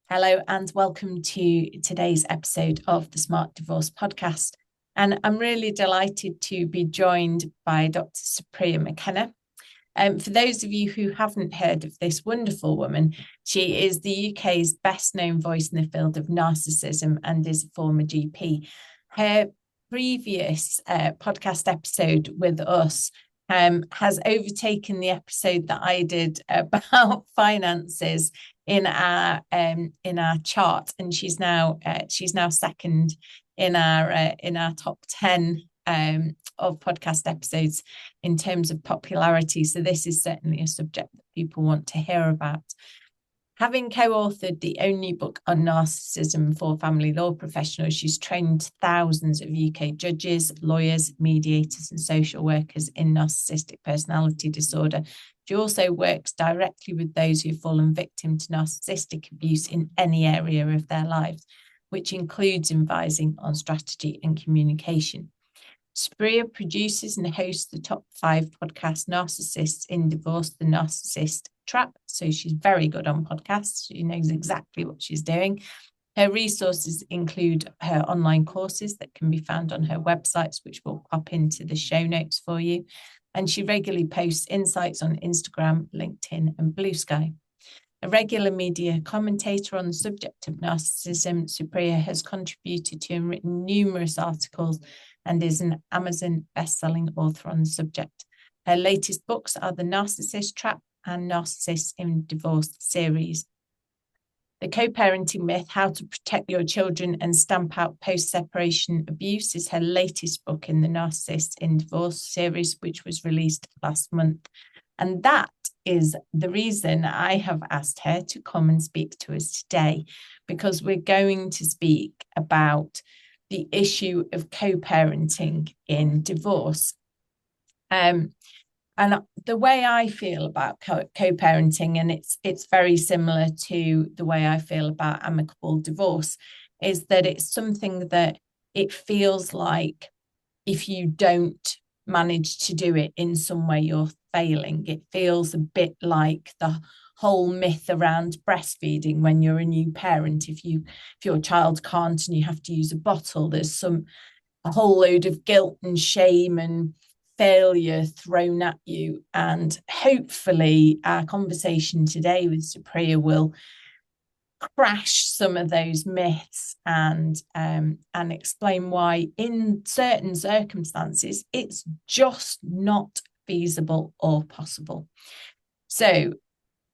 Hello and welcome to today's episode of the Smart Divorce podcast. And I'm really delighted to be joined by Dr. Supriya McKenna. For those of you who haven't heard of this wonderful woman, she is the UK's best known voice in the field of narcissism and is a former GP. Her previous podcast episode with us has overtaken the episode that I did about finances in our chart, and she's now second in our top 10 of podcast episodes in terms of popularity. So this is certainly a subject that people want to hear about. Having co-authored the only book on narcissism for family law professionals, she's trained thousands of UK judges, lawyers, mediators, and social workers in narcissistic personality disorder. She also works directly with those who've fallen victim to narcissistic abuse in any area of their lives, which includes advising on strategy and communication. Supriya produces and hosts the top 5 podcast Narcissists in Divorce, the Narcissist Trap. So she's very good on podcasts. She knows exactly what she's doing. Her resources include her online courses that can be found on her websites, which we'll pop into the show notes for you. And she regularly posts insights on Instagram, LinkedIn, and Blue Sky. A regular media commentator on the subject of narcissism, Supriya has contributed to and written numerous articles and is an Amazon best-selling author on the subject. Her latest books are The Narcissist Trap and Narcissists in Divorce series. The Co-Parenting Myth, How to Protect Your Children and Stamp Out Post-Separation Abuse is her latest book in the Narcissists in Divorce series, which was released last month. And that is the reason I have asked her to come and speak to us today, because we're going to speak about the issue of co-parenting in divorce. And the way I feel about co-parenting, and it's very similar to the way I feel about amicable divorce, is that it's something that it feels like if you don't manage to do it in some way, you're failing. It feels a bit like the whole myth around breastfeeding when you're a new parent. If your child can't and you have to use a bottle, there's a whole load of guilt and shame and failure thrown at you. And hopefully our conversation today with Supriya will crash some of those myths and explain why in certain circumstances it's just not feasible or possible. So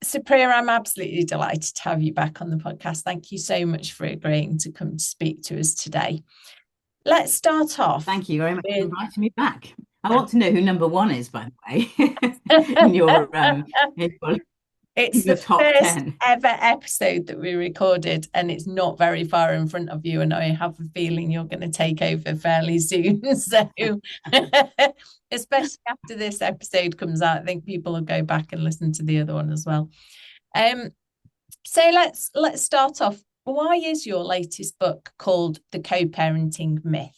Supriya, I'm absolutely delighted to have you back on the podcast. Thank you so much for agreeing to come to speak to us today. Let's start off. Thank you very much for inviting me back. I want to know who number 1 is, by the way, in your It's the top first 10 ever episode that we recorded, and it's not very far in front of you. And I have a feeling you're going to take over fairly soon. So, especially after this episode comes out, I think people will go back and listen to the other one as well. So let's start off. Why is your latest book called The Co-Parenting Myth?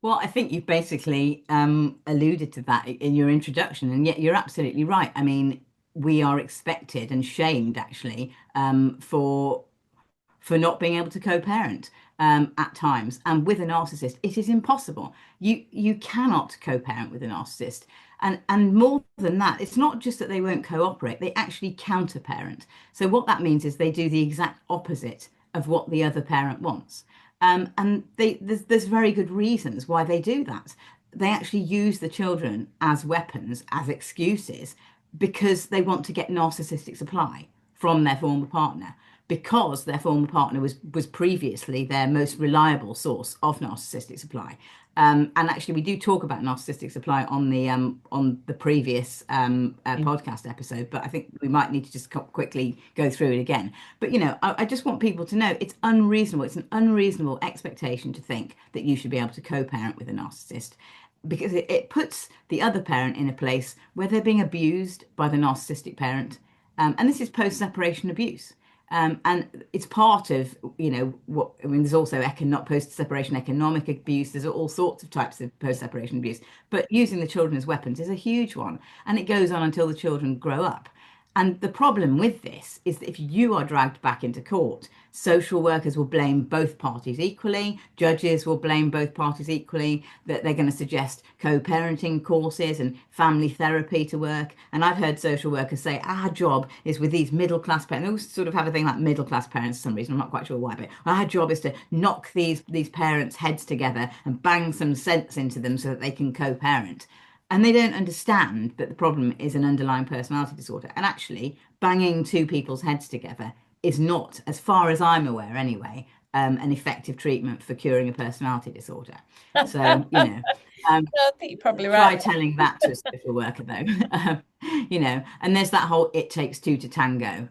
Well, I think you've basically alluded to that in your introduction, and yet you're absolutely right. I mean, we are expected and shamed actually for not being able to co-parent at times. And with a narcissist, it is impossible. You cannot co-parent with a narcissist. And more than that, it's not just that they won't cooperate, they actually counter-parent. So what that means is they do the exact opposite of what the other parent wants. And there's very good reasons why they do that. They actually use the children as weapons, as excuses, because they want to get narcissistic supply from their former partner, because their former partner was previously their most reliable source of narcissistic supply. And actually, we do talk about narcissistic supply on the previous podcast episode, but I think we might need to just quickly go through it again. But I just want people to know it's unreasonable. It's an unreasonable expectation to think that you should be able to co-parent with a narcissist, because it puts the other parent in a place where they're being abused by the narcissistic parent, and this is post-separation abuse. And it's part of, what I mean, there's also post-separation economic abuse. There's all sorts of types of post-separation abuse. But using the children as weapons is a huge one. And it goes on until the children grow up. And the problem with this is that if you are dragged back into court, social workers will blame both parties equally, judges will blame both parties equally, that they're going to suggest co-parenting courses and family therapy to work. And I've heard social workers say our job is with these middle class parents. They all sort of have a thing like middle class parents for some reason. I'm not quite sure why, but our job is to knock these parents' heads together and bang some sense into them so that they can co-parent. And they don't understand that the problem is an underlying personality disorder. And actually, banging two people's heads together is not, as far as I'm aware anyway, an effective treatment for curing a personality disorder. So, I think you're probably try right. telling that to a social worker though. And there's that whole "it takes two to tango"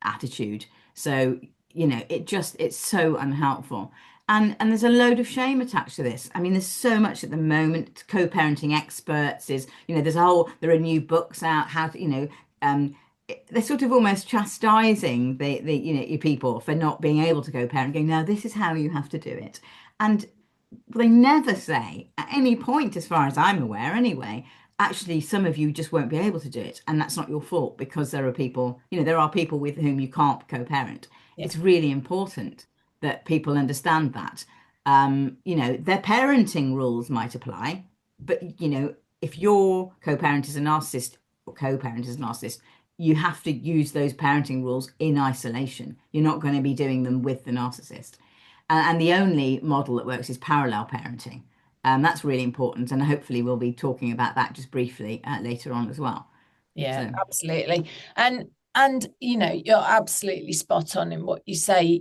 attitude. So, it's so unhelpful. And there's a load of shame attached to this. I mean, there's so much at the moment. Co-parenting experts there are new books out, how to, they're sort of almost chastising your people for not being able to co-parent, going, no, this is how you have to do it. And they never say at any point, as far as I'm aware anyway, actually, some of you just won't be able to do it. And that's not your fault because there are people with whom you can't co-parent. Yeah. It's really important that people understand that. Their parenting rules might apply, but, if your co-parent is a narcissist or co-parent is a narcissist, you have to use those parenting rules in isolation. You're not going to be doing them with the narcissist. And the only model that works is parallel parenting. That's really important. And hopefully we'll be talking about that just briefly later on as well. Yeah, So, absolutely. And you're absolutely spot on in what you say,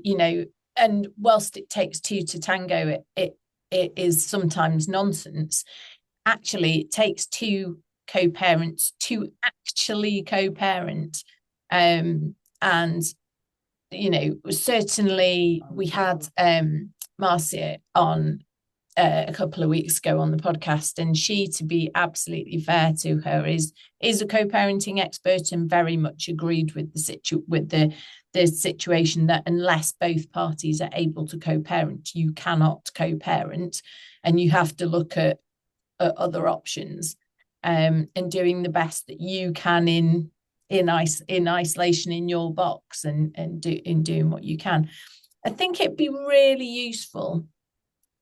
and whilst it takes two to tango, it is sometimes nonsense. Actually, it takes two co-parents to actually co-parent. And certainly we had Marcia on a couple of weeks ago on the podcast, and she, to be absolutely fair to her, is a co-parenting expert and very much agreed with the situation that unless both parties are able to co-parent, you cannot co-parent, and you have to look at other options, and doing the best that you can in isolation in your box, and doing what you can. I think it'd be really useful.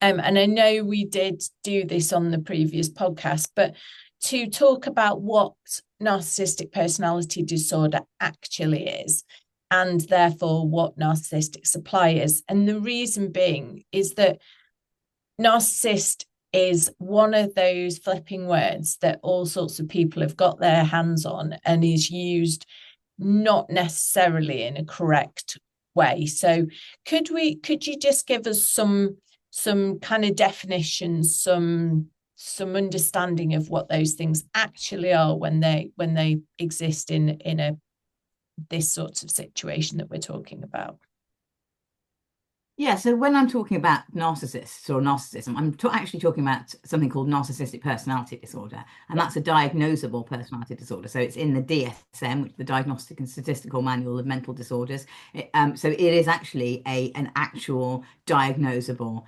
And I know we did do this on the previous podcast, but to talk about what narcissistic personality disorder actually is, and therefore what narcissistic supply is. And the reason being is that narcissist is one of those flipping words that all sorts of people have got their hands on and is used not necessarily in a correct way. So could you just give us some kind of definitions, some understanding of what those things actually are when they exist in this sort of situation that we're talking about? yeah, so when I'm talking about narcissists or narcissism, I'm actually talking about something called narcissistic personality disorder, and that's a diagnosable personality disorder. So it's in the DSM, which is the Diagnostic and Statistical Manual of Mental Disorders. So it is actually an actual diagnosable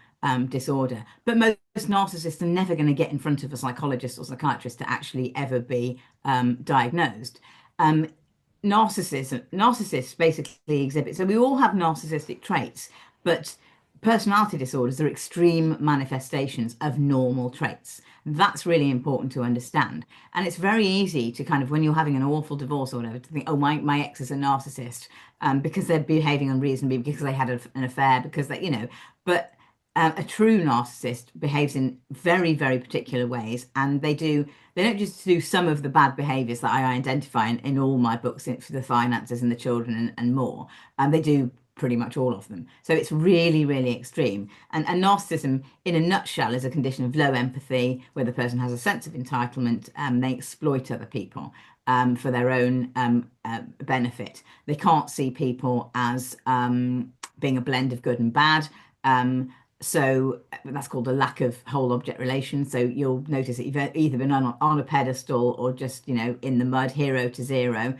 disorder. But most narcissists are never going to get in front of a psychologist or psychiatrist to actually ever be diagnosed. Narcissists basically exhibit, so we all have narcissistic traits, but personality disorders are extreme manifestations of normal traits. That's really important to understand. And it's very easy to kind of, when you're having an awful divorce or whatever, to think, oh, my ex is a narcissist because they're behaving unreasonably, because they had an affair, because but a true narcissist behaves in very, very particular ways. And they don't just do some of the bad behaviors that I identify in all my books for the finances and the children and more. They do pretty much all of them. So it's really, really extreme. And narcissism, in a nutshell, is a condition of low empathy where the person has a sense of entitlement and they exploit other people for their own benefit. They can't see people as being a blend of good and bad. So that's called a lack of whole object relation. So you'll notice that you've either been on a pedestal or just, in the mud, hero to zero,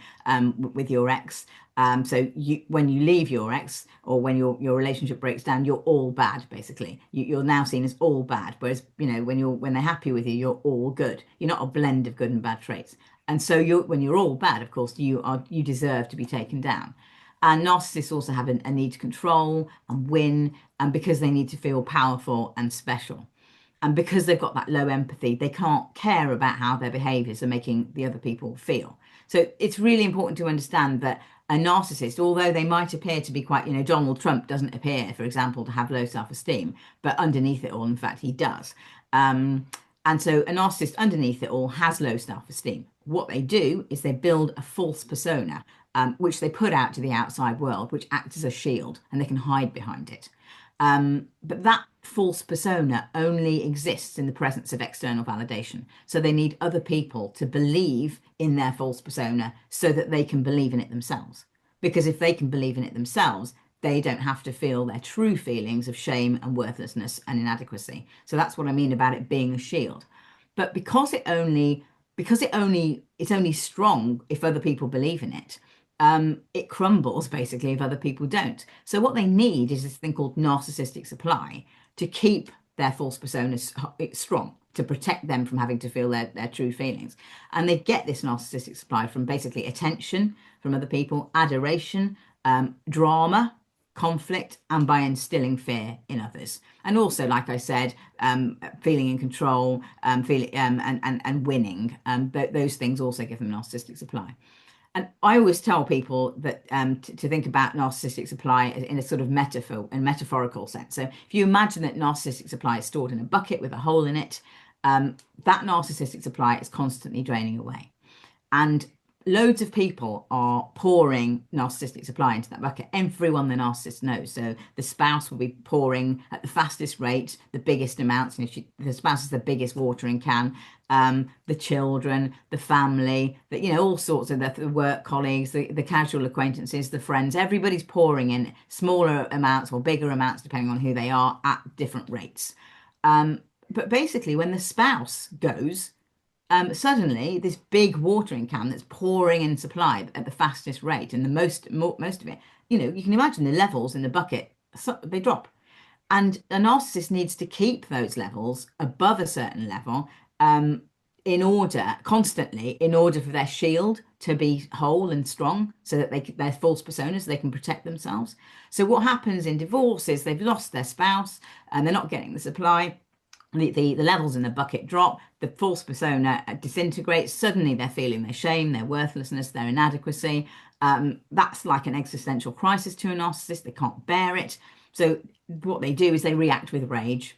with your ex. So when you leave your ex, or when your relationship breaks down, you're all bad, basically. You're now seen as all bad. Whereas, when they're happy with you, you're all good. You're not a blend of good and bad traits. And so when you're all bad, of course, you deserve to be taken down. And narcissists also have a need to control and win, and because they need to feel powerful and special. And because they've got that low empathy, they can't care about how their behaviors are making the other people feel. So it's really important to understand that a narcissist, although they might appear to be quite, Donald Trump doesn't appear, for example, to have low self-esteem, but underneath it all, in fact, he does. And so a narcissist underneath it all has low self-esteem. What they do is they build a false persona, which they put out to the outside world, which acts as a shield, and they can hide behind it. But that false persona only exists in the presence of external validation. So they need other people to believe in their false persona so that they can believe in it themselves. Because if they can believe in it themselves, they don't have to feel their true feelings of shame and worthlessness and inadequacy. So that's what I mean about it being a shield. But because it's only strong if other people believe in it, it crumbles basically if other people don't. So what they need is this thing called narcissistic supply to keep their false personas strong, to protect them from having to feel their true feelings. And they get this narcissistic supply from basically attention from other people, adoration, drama, conflict, and by instilling fear in others. And also, like I said, feeling in control, feeling and winning. Those things also give them narcissistic supply. And I always tell people that to think about narcissistic supply in a sort of metaphorical sense. So if you imagine that narcissistic supply is stored in a bucket with a hole in it, that narcissistic supply is constantly draining away. And loads of people are pouring narcissistic supply into that bucket. Everyone the narcissist knows. So the spouse will be pouring at the fastest rate, the biggest amounts. And if the spouse is the biggest watering can, the children, the family, all sorts of the work colleagues, the casual acquaintances, the friends, everybody's pouring in smaller amounts or bigger amounts, depending on who they are, at different rates. But basically, when the spouse goes, suddenly this big watering can that's pouring in supply at the fastest rate, and the most of it, you can imagine the levels in the bucket, they drop. And a narcissist needs to keep those levels above a certain level, in order for their shield to be whole and strong, so that they're false personas, so they can protect themselves. So what happens in divorce is they've lost their spouse and they're not getting the supply. The levels in the bucket drop, the false persona disintegrates. Suddenly they're feeling their shame, their worthlessness, their inadequacy. That's like an existential crisis to a narcissist. They can't bear it. So what they do is they react with rage.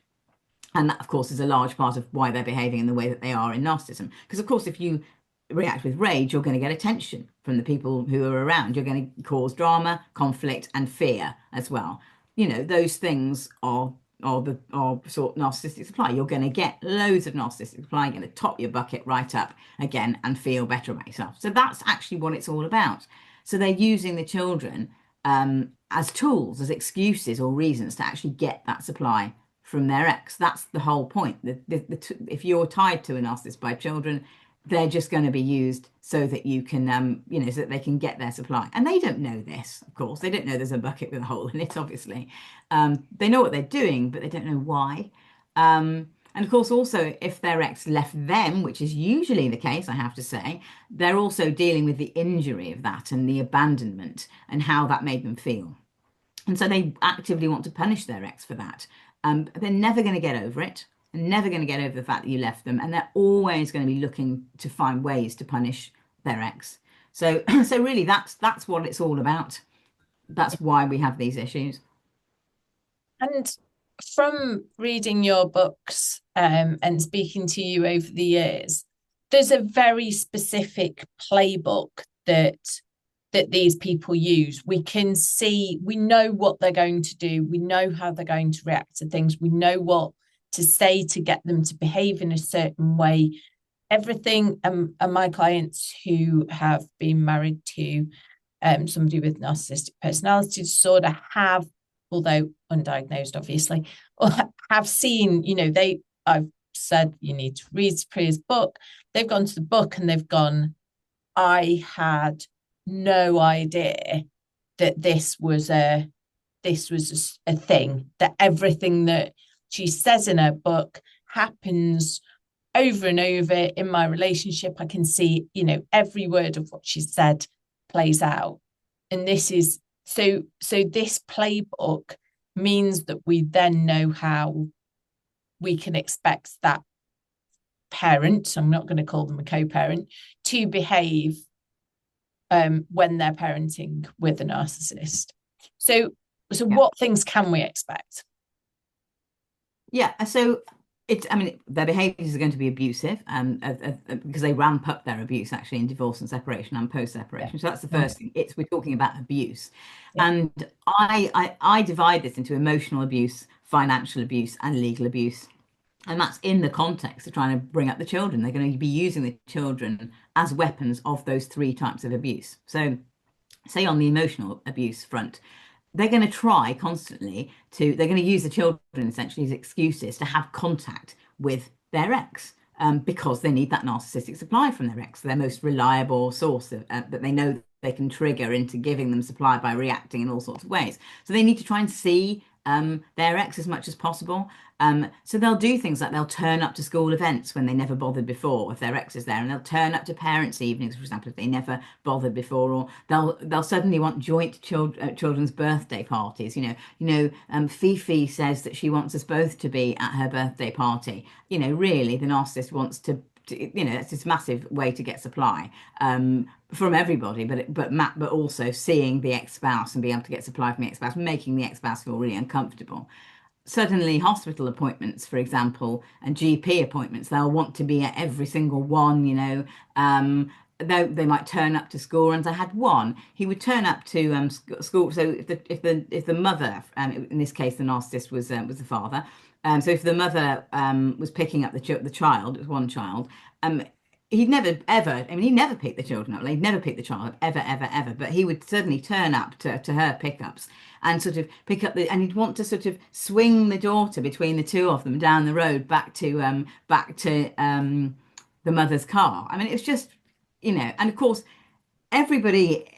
And that, of course, is a large part of why they're behaving in the way that they are in narcissism. Because, of course, if you react with rage, you're going to get attention from the people who are around. You're going to cause drama, conflict, and fear as well. Those things are sort of narcissistic supply. You're going to get loads of narcissistic supply, you're going to top your bucket right up again and feel better about yourself. So that's actually what it's all about. So they're using the children as tools, as excuses or reasons to actually get that supply from their ex. That's the whole point. If you're tied to a narcissist by children, they're just going to be used so that you can, so that they can get their supply. And they don't know this, of course. They don't know there's a bucket with a hole in it, obviously. They know what they're doing, but they don't know why. And of course, also, if their ex left them, which is usually the case, I have to say, they're also dealing with the injury of that and the abandonment and how that made them feel. And so they actively want to punish their ex for that. They're never going to get over it. Never going to get over the fact that you left them, and they're always going to be looking to find ways to punish their ex. So really that's what it's all about. That's why we have these issues. And from reading your books and speaking to you over the years, there's a very specific playbook that these people use. We know what they're going to do. We know how they're going to react to things. We know what to say to get them to behave in a certain way. Everything, and my clients who have been married to somebody with narcissistic personality disorder have although undiagnosed, obviously, or have seen, I've said you need to read Supriya's book. They've gone to the book and they've gone, I had no idea that this was a thing, that everything that she says in her book happens over and over in my relationship. I can see, every word of what she said plays out. And this is so this playbook means that we then know how we can expect that parent, I'm not going to call them a co-parent, to behave when they're parenting with a narcissist. So what things can we expect? Yeah, so their behaviours are going to be abusive, because they ramp up their abuse actually in divorce and separation and post-separation. Yeah. So that's the first thing. We're talking about abuse, and I divide this into emotional abuse, financial abuse, and legal abuse. And that's in the context of trying to bring up the children. They're going to be using the children as weapons of those three types of abuse. So, say on the emotional abuse front, they're going to try constantly they're going to use the children essentially as excuses to have contact with their ex, because they need that narcissistic supply from their ex, their most reliable source that they know they can trigger into giving them supply by reacting in all sorts of ways. So they need to try and see their ex as much as possible. So they'll do things like they'll turn up to school events when they never bothered before if their ex is there, and they'll turn up to parents' evenings, for example, if they never bothered before, or they'll suddenly want joint children's birthday parties. Fifi says that she wants us both to be at her birthday party. Really, the narcissist wants to it's this massive way to get supply from everybody, but also seeing the ex-spouse and being able to get supply from the ex-spouse, making the ex-spouse feel really uncomfortable. Suddenly, hospital appointments, for example, and GP appointments, they'll want to be at every single one. They might turn up to school runs. I had one. He would turn up to school. So if the mother, in this case, the narcissist was the father. So if the mother was picking up the child, it was one child. He'd never ever. He never picked the children up. He'd never picked the child up ever. But he would certainly turn up to her pickups and sort of pick up and he'd want to sort of swing the daughter between the two of them down the road back to the mother's car. It was just, and of course everybody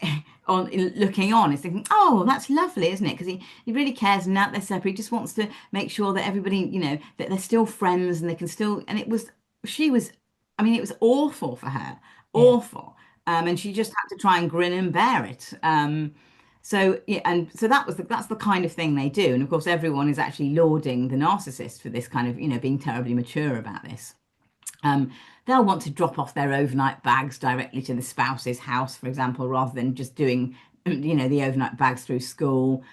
looking on is thinking, oh, that's lovely, isn't it? Because he really cares, and now they're separate, he just wants to make sure that everybody, that they're still friends and they can still. And it was awful for her, awful. And she just had to try and grin and bear it. So that's the kind of thing they do. And of course everyone is actually lauding the narcissist for this kind of being terribly mature about this. They'll want to drop off their overnight bags directly to the spouse's house, for example, rather than just doing, the overnight bags through school.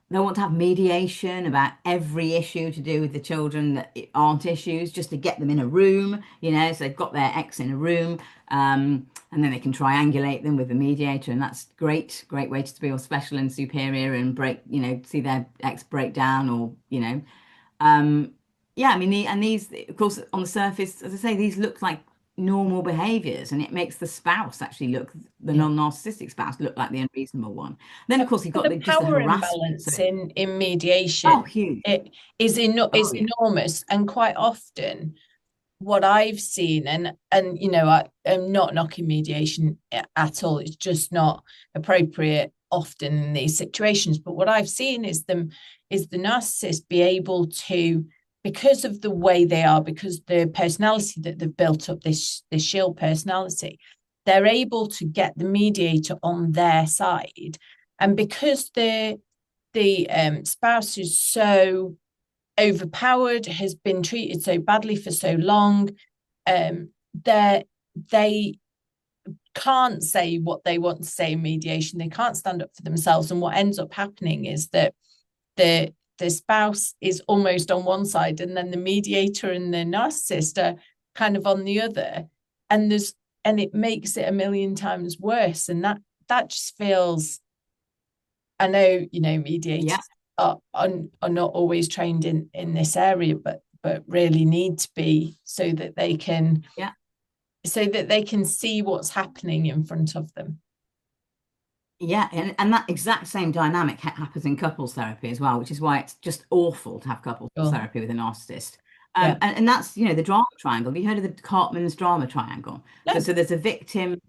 They'll want to have mediation about every issue to do with the children that aren't issues, just to get them in a room, so they've got their ex in a room, and then they can triangulate them with the mediator, and that's great way to feel special and superior and see their ex break down, or these, of course, on the surface, as I say, these look like normal behaviors, and it makes the spouse actually look, the non-narcissistic spouse, look like the unreasonable one. Then of course you've got the just the power harassment. imbalance in mediation. Oh, huge. It is enormous, and quite often what I've seen, and I'm not knocking mediation at all, it's just not appropriate often in these situations, but what I've seen is the narcissist be able to, because of the way they are, because the personality that they've built up, this shield personality, they're able to get the mediator on their side. And because the spouse is so overpowered, has been treated so badly for so long, they can't say what they want to say in mediation. They can't stand up for themselves. And what ends up happening is that the spouse is almost on one side, and then the mediator and the narcissist are kind of on the other, and it makes it a million times worse. And that just feels, I know, mediators are not always trained in this area, but really need to be, so that they can see what's happening in front of them. Yeah, and that exact same dynamic happens in couples therapy as well, which is why it's just awful to have couples Sure. therapy with a narcissist. Yeah. And that's, the drama triangle. Have you heard of the Cartman's drama triangle? So, No. so there's a victim.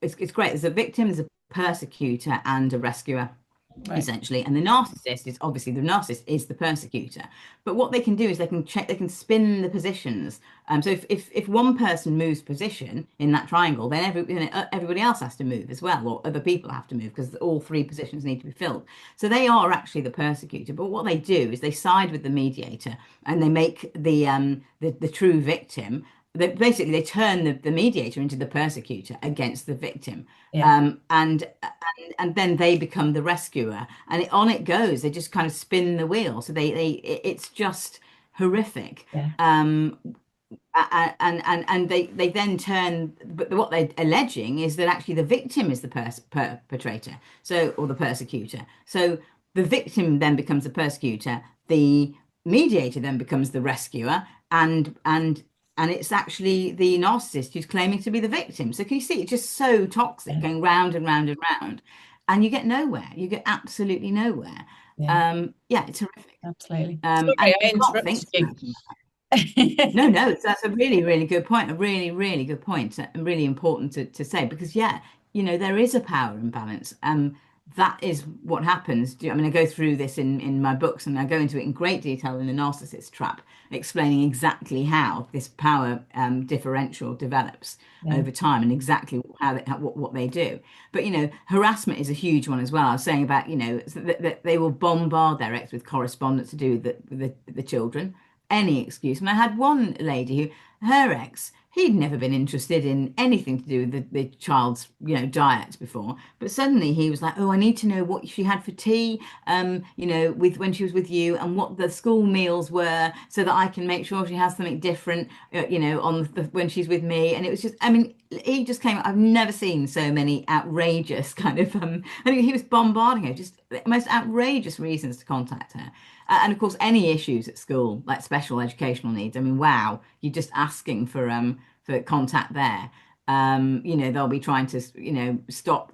It's great. There's a victim, there's a persecutor, and a rescuer, Right. essentially. And the narcissist is obviously the narcissist is the persecutor. But what they can do is they can check, they can spin the positions. So if one person moves position in that triangle, then everybody else has to move as well, or other people have to move because all three positions need to be filled. So they are actually the persecutor. But what they do is they side with the mediator and they make the true victim. They turn the mediator into the persecutor against the victim. Yeah. And then they become the rescuer, and on it goes. They just kind of spin the wheel. So it's just horrific. Yeah. And they then turn, but what they're alleging is that actually the victim is the perpetrator, or the persecutor. So the victim then becomes the persecutor, the mediator then becomes the rescuer, and it's actually the narcissist who's claiming to be the victim. So can you see it's just so toxic, Yeah. going round and round and round, and you get nowhere. You get absolutely nowhere. Yeah. Yeah, it's horrific. Absolutely. And Sorry, I you can't interrupted think you. about it. No, no, that's a really, really good point. A really, really good point, and really important to say because, yeah, there is a power imbalance. That is what happens. I mean, I go through this in my books, and I go into it in great detail in The Narcissist Trap, explaining exactly how this power differential develops Yeah. over time and exactly what they do. But, harassment is a huge one as well. I was saying about, that they will bombard their ex with correspondence to do with the children, any excuse. And I had one lady who, her ex, he'd never been interested in anything to do with the child's, diet before. But suddenly he was like, oh, I need to know what she had for tea, with when she was with you, and what the school meals were, so that I can make sure she has something different, when she's with me. And it was just, I mean, he just came. I've never seen so many outrageous kind of. I think he was bombarding her, just the most outrageous reasons to contact her. And of course, any issues at school, like special educational needs. I mean, wow, you're just asking for contact there. They'll be trying to,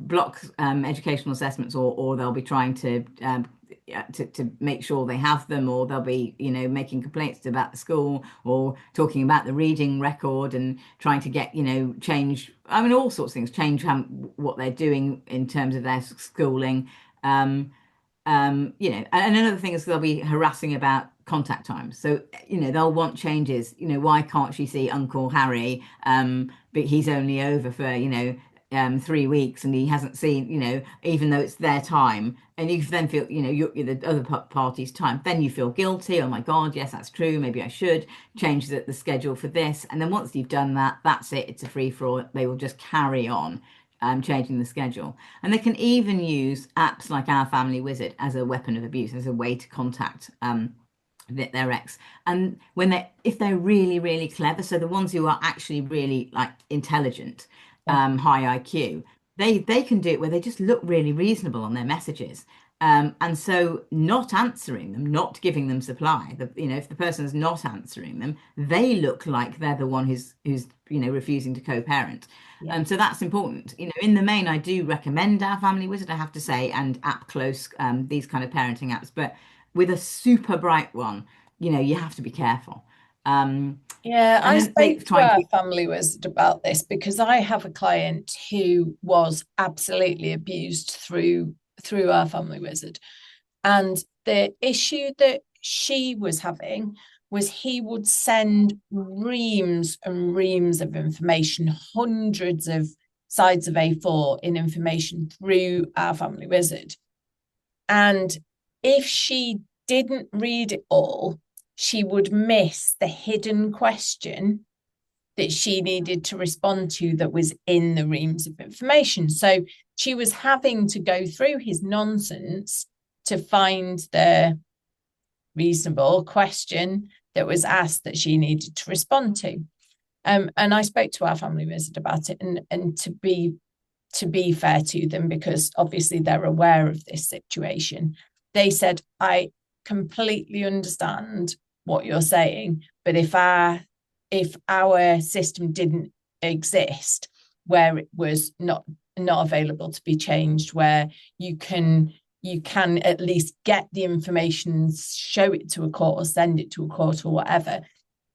block educational assessments, or they'll be trying to make sure they have them, or they'll be, making complaints about the school, or talking about the reading record and trying to get, change. I mean, all sorts of things, change what they're doing in terms of their schooling. And another thing is they'll be harassing about contact times. So, they'll want changes. Why can't she see Uncle Harry? But he's only over for, 3 weeks, and he hasn't seen, even though it's their time. And you then feel, you're the other party's time. Then you feel guilty. Oh my God, yes, that's true. Maybe I should change the schedule for this. And then once you've done that, that's it. It's a free for all. They will just carry on changing the schedule. And they can even use apps like Our Family Wizard as a weapon of abuse, as a way to contact their ex. And if they're really, really clever, so the ones who are actually really like intelligent, Yeah. high IQ, they can do it where they just look really reasonable on their messages. And so not answering them, not giving them supply, if the person is not answering them, they look like they're the one who's refusing to co-parent. Yeah. So that's important. In the main, I do recommend Our Family Wizard, I have to say, and App Close, these kind of parenting apps. But with a super bright one, you have to be careful. Yeah, And I then they spoke to try and our keep. family wizard about this because I have a client who was absolutely abused through our family wizard. And the issue that she was having was he would send reams and reams of information, hundreds of sides of A4 in information through our family wizard. And if she didn't read it all, she would miss the hidden question that she needed to respond to that was in the reams of information. So she was having to go through his nonsense to find the reasonable question that was asked that she needed to respond to. And I spoke to our family wizard about it, and to be fair to them, because obviously they're aware of this situation, they said, I completely understand what you're saying, but if our system didn't exist, where it was not not available to be changed, where you can at least get the information, show it to a court or send it to a court or whatever,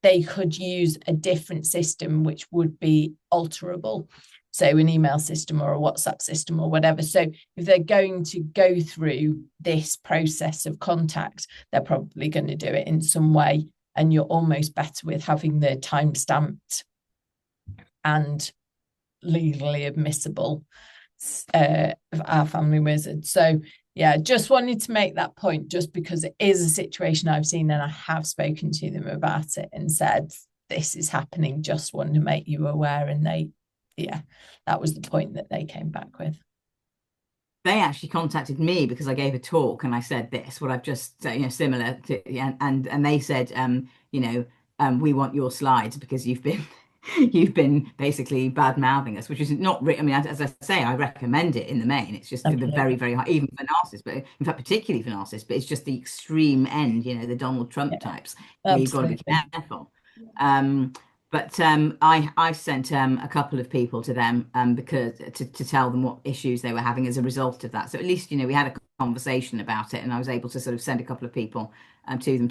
they could use a different system which would be alterable. So an email system or a WhatsApp system or whatever. So if they're going to go through this process of contact, they're probably going to do it in some way. And you're almost better with having the time-stamped and legally admissible our family wizard. So yeah, just wanted to make that point, just because it is a situation I've seen, and I have spoken to them about it and said, this is happening, just wanted to make you aware. And that was the point that they came back with. They actually contacted me because I gave a talk and I said this, what I've just said, similar to, and they said, we want your slides because you've been basically bad mouthing us, which is not I mean, as I say, I recommend it in the main. It's just the very, very high, even for narcissists, but in fact, particularly for narcissists, but it's just the extreme end, the Donald Trump types, where you've got to be careful. But I sent a couple of people to them because to tell them what issues they were having as a result of that. So at least we had a conversation about it, and I was able to sort of send a couple of people to them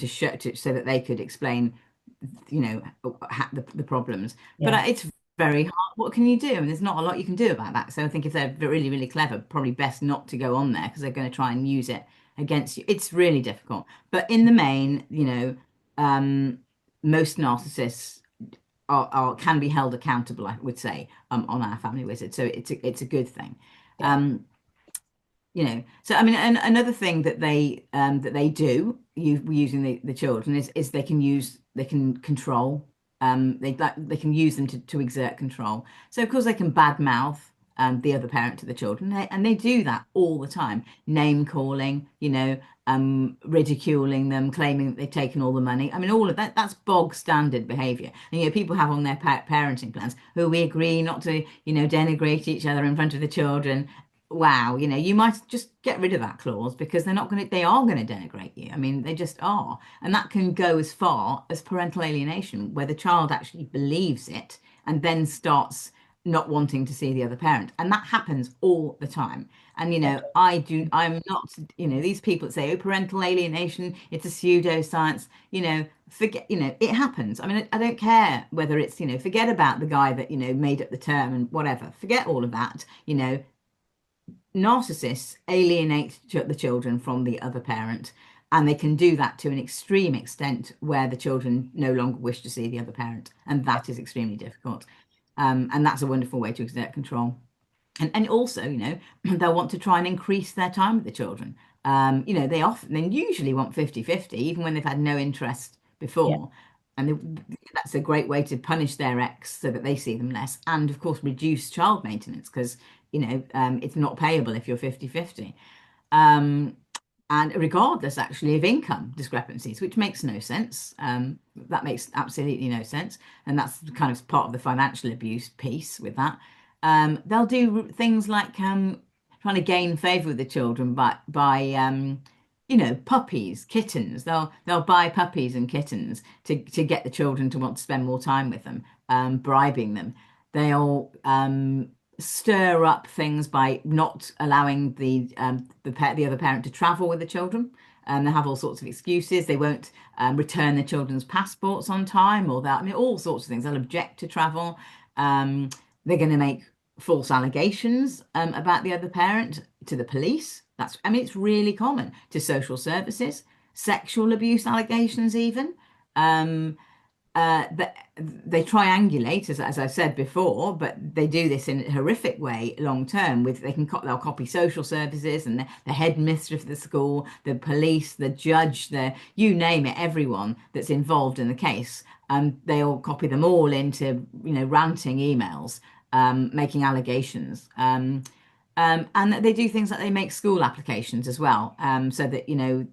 so that they could explain, the problems. Yeah. But it's very hard. What can you do? And there's not a lot you can do about that. So I think if they're really, really clever, probably best not to go on there because they're going to try and use it against you. It's really difficult. But in the main, most narcissists can be held accountable, I would say, on our family wizard. So it's a good thing. So I mean, another thing that they do using the children is they can control. They can use them to exert control. So of course they can badmouth the other parent to the children, and they do that all the time. Name calling, ridiculing them, claiming that they've taken all the money. I mean, all of that's bog standard behavior. And people have on their parenting plans, we agree not to denigrate each other in front of the children. Wow, you might just get rid of that clause because they are going to denigrate you. I mean, they just are. And that can go as far as parental alienation, where the child actually believes it and then starts not wanting to see the other parent. And that happens all the time. And, I'm not, these people that say, parental alienation, it's a pseudoscience, forget, it happens. I mean, I don't care whether it's, forget about the guy that, made up the term and whatever, forget all of that, narcissists alienate the children from the other parent, and they can do that to an extreme extent where the children no longer wish to see the other parent, and that is extremely difficult. And that's a wonderful way to exert control. And also, they'll want to try and increase their time with the children. They usually want 50-50, even when they've had no interest before. Yeah. And that's a great way to punish their ex so that they see them less. And of course, reduce child maintenance because, it's not payable if you're 50-50. And regardless, actually, of income discrepancies, which makes no sense. That makes absolutely no sense. And that's kind of part of the financial abuse piece with that. They'll do things like trying to gain favor with the children by puppies, kittens. They'll buy puppies and kittens to get the children to want to spend more time with them, bribing them. They'll stir up things by not allowing the other parent to travel with the children. They have all sorts of excuses. They won't return the children's passports on time, or that. I mean, all sorts of things. They'll object to travel. They're going to make false allegations about the other parent to the police. It's really common, to social services, sexual abuse allegations even. They triangulate, as I've said before, but they do this in a horrific way long term. They'll copy social services and the headmistress of the school, the police, the judge, you name it, everyone that's involved in the case. They'll copy them all into ranting emails, making allegations. And they do things like they make school applications as well, so that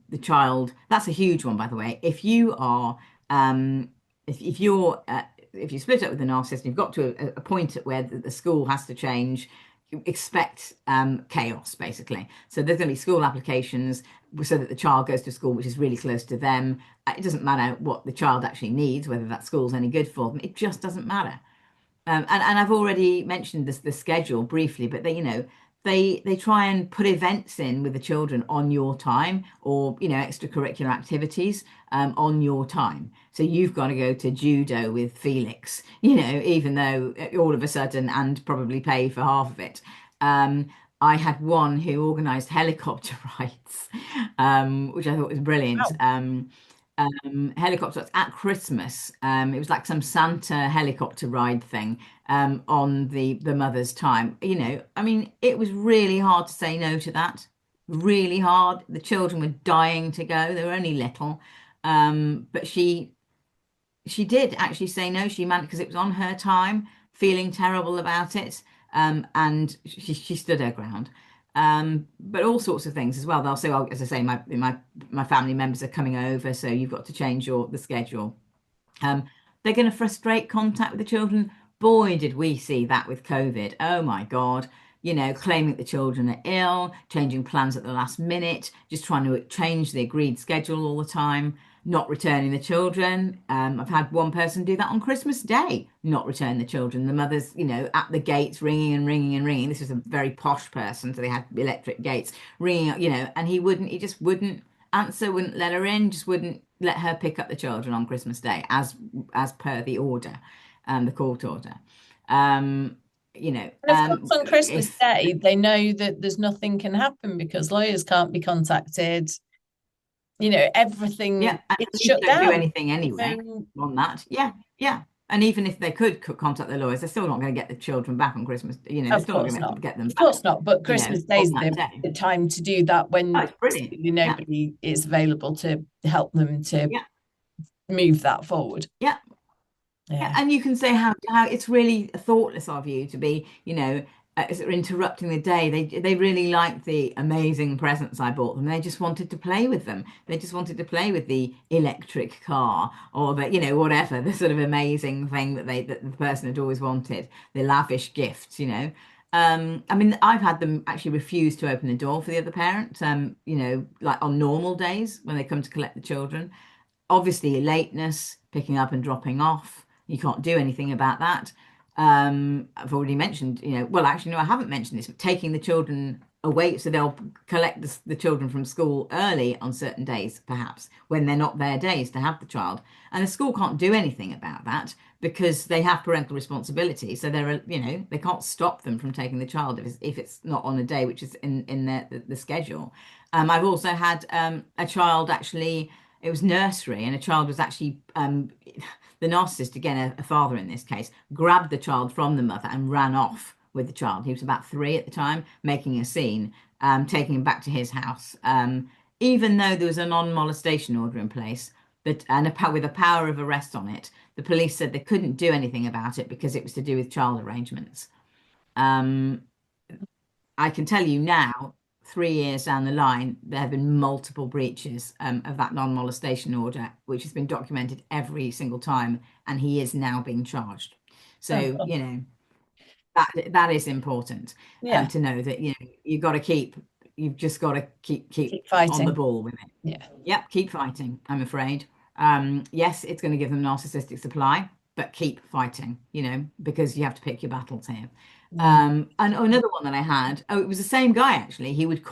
the child. That's a huge one, by the way. If you are if you split up with a narcissist and you've got to a point at where the school has to change, you expect chaos, basically. So there's going to be school applications so that the child goes to school which is really close to them. It doesn't matter what the child actually needs, whether that school's any good for them. It just doesn't matter. And I've already mentioned this the schedule briefly, but they try and put events in with the children on your time, or extracurricular activities on your time. So you've got to go to judo with Felix, even though all of a sudden, and probably pay for half of it. Um, I had one who organised helicopter rides, which I thought was brilliant. Wow. Helicopters at Christmas. It was like some Santa helicopter ride thing on the mother's time. I mean, it was really hard to say no to that. Really hard. The children were dying to go. They were only little, but she did actually say no. She managed because it was on her time, feeling terrible about it, and she stood her ground. But all sorts of things as well. They'll say, "Oh, as I say, my family members are coming over, so you've got to change the schedule." Um, they're going to frustrate contact with the children. Boy, did we see that with COVID. Oh my God. Claiming that the children are ill, changing plans at the last minute, just trying to change the agreed schedule all the time, not returning the children. I've had one person do that on Christmas Day, not return the children. The mother's, at the gates ringing and ringing and ringing. This was a very posh person, so they had electric gates ringing, and he just wouldn't answer, wouldn't let her in, just wouldn't let her pick up the children on Christmas Day as per the order, the court order. Um, And of course, on Christmas if Day, they know that there's nothing can happen because lawyers can't be contacted. Yeah, Everything and is police shut don't do down. anything anyway So, on that. Yeah, yeah. And even if they could contact the lawyers, they're still not going to get the children back on Christmas. They're of still not going course to be able not. to get them Of back, course not. But Christmas Day on is that day. the time to do that Oh, when it's brilliant. absolutely Yeah, nobody is available to help them to yeah, move that forward. yeah. Yeah, Yeah, and you can say how it's really thoughtless of you to be, sort of interrupting the day. They really liked the amazing presents I bought them. They just wanted to play with them. They just wanted to play with the electric car or whatever, the sort of amazing thing that the person had always wanted, the lavish gifts. I mean, I've had them actually refuse to open the door for the other parent, like on normal days when they come to collect the children. Obviously, lateness, picking up and dropping off. You can't do anything about that. I've already mentioned, well, actually, no, I haven't mentioned this, but taking the children away, so they'll collect the children from school early on certain days, perhaps, when they're not their days to have the child. And the school can't do anything about that because they have parental responsibility. So they can't stop them from taking the child if it's not on a day which is in the schedule. I've also had a child actually. It was nursery, and a child was actually the narcissist, again, a father in this case, grabbed the child from the mother and ran off with the child. He was about 3 at the time, making a scene, taking him back to his house. Even though there was a non-molestation order in place with a power of arrest on it, the police said they couldn't do anything about it because it was to do with child arrangements. Um, I can tell you now, 3 years down the line, there have been multiple breaches of that non-molestation order, which has been documented every single time, and he is now being charged. oh, So, God. that is important Yeah, to know that you've just got to keep keep on the fighting. ball with it. Yeah. Yep, keep fighting, I'm afraid. Yes, it's going to give them narcissistic supply, but keep fighting, because you have to pick your battles here. Yeah. And another one that I had, it was the same guy actually. He'd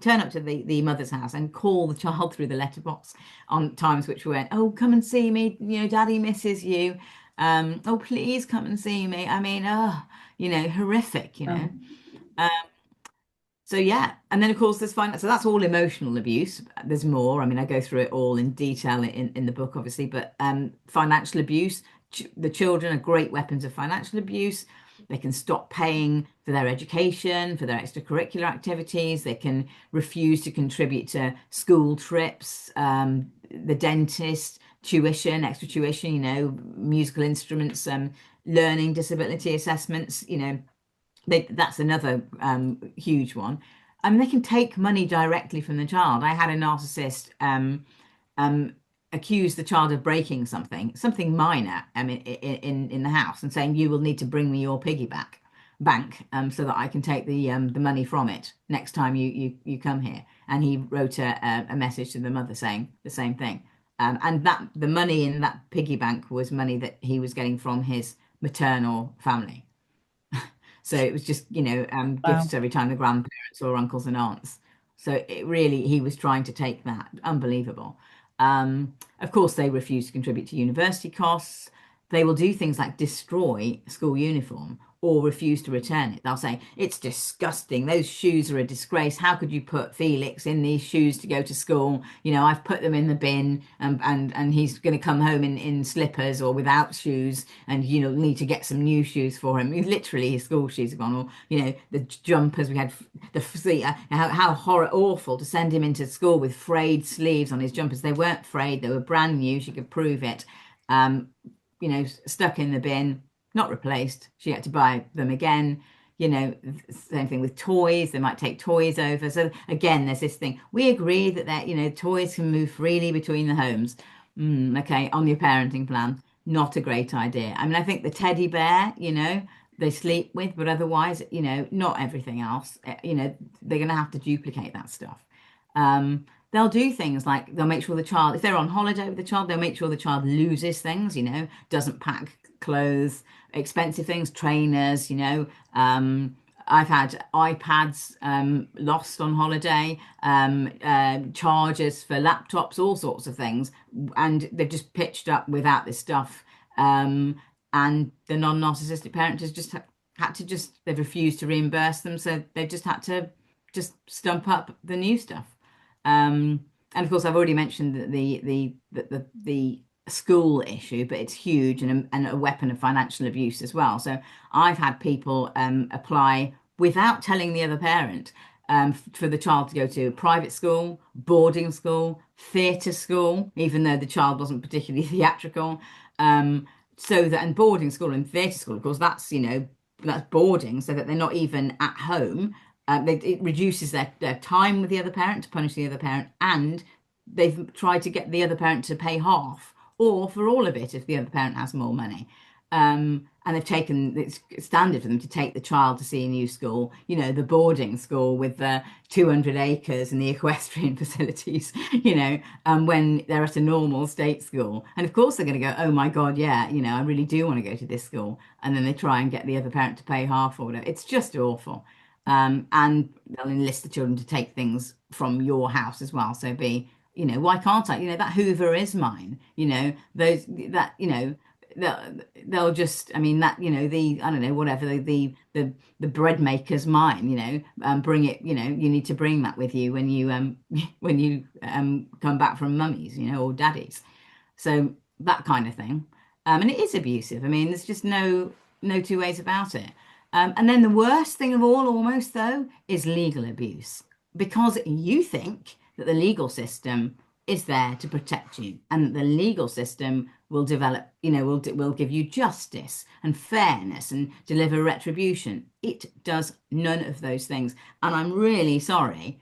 turn up to the mother's house and call the child through the letterbox on times which we went, oh, come and see me, daddy misses you. Oh, please come and see me. I mean, oh, horrific. Um, Um, so yeah, and then of course there's so that's all emotional abuse. There's more. I mean, I go through it all in detail in the book, obviously, but financial abuse. The children are great weapons of financial abuse. They can stop paying for their education, for their extracurricular activities. They can refuse to contribute to school trips, the dentist, tuition, extra tuition, musical instruments, learning disability assessments, that's another huge one. I mean, they can take money directly from the child. I had a narcissist um, accuse the child of breaking something minor, in the house, and saying, "You will need to bring me your piggy bank, so that I can take the money from it next time you come here." And he wrote a message to the mother saying the same thing. And that the money in that piggy bank was money that he was getting from his maternal family. So it was just, Wow. gifts every time the grandparents or uncles and aunts. So it really, he was trying to take that. Unbelievable. Of course, they refuse to contribute to university costs. They will do things like destroy school uniform or refuse to return it. They'll say, it's disgusting. Those shoes are a disgrace. How could you put Felix in these shoes to go to school? I've put them in the bin, and he's going to come home in slippers or without shoes, and need to get some new shoes for him. Literally, his school shoes have gone, or the jumpers we had, how awful to send him into school with frayed sleeves on his jumpers. They weren't frayed, they were brand new. She could prove it. Stuck in the bin, not replaced. She had to buy them again. Same thing with toys. They might take toys over. So again, there's this thing. We agree that toys can move freely between the homes. Okay, on your parenting plan, not a great idea. I mean, I think the teddy bear, they sleep with, but otherwise, not everything else. They're going to have to duplicate that stuff. They'll do things like they'll make sure the child, if they're on holiday with the child, they'll make sure the child loses things, doesn't pack clothes, expensive things, trainers, I've had iPads lost on holiday, chargers for laptops, all sorts of things, and they've just pitched up without this stuff. And the non-narcissistic parent has just had to they've refused to reimburse them, so they've just had to just stump up the new stuff. And of course, I've already mentioned that the school issue, but it's huge and a weapon of financial abuse as well. So I've had people apply without telling the other parent for the child to go to private school, boarding school, theatre school, even though the child wasn't particularly theatrical. And boarding school and theatre school, of course, that's boarding, so that they're not even at home. It reduces their time with the other parent to punish the other parent, and they've tried to get the other parent to pay half or for all of it if the other parent has more money. And it's standard for them to take the child to see a new school, the boarding school with the 200 acres and the equestrian facilities, when they're at a normal state school. And of course they're going to go, oh my God, yeah, I really do want to go to this school. And then they try and get the other parent to pay half or whatever. It's just awful. And they'll enlist the children to take things from your house as well. So why can't I? That Hoover is mine. They'll just, I mean, I don't know, whatever, the bread maker's mine, bring it, you need to bring that with you when you come back from mummy's, or daddy's. So that kind of thing. And it is abusive. I mean, there's just no two ways about it. And then the worst thing of all, almost though, is legal abuse, because you think that the legal system is there to protect you, and that the legal system will develop, will give you justice and fairness and deliver retribution. It does none of those things. And I'm really sorry,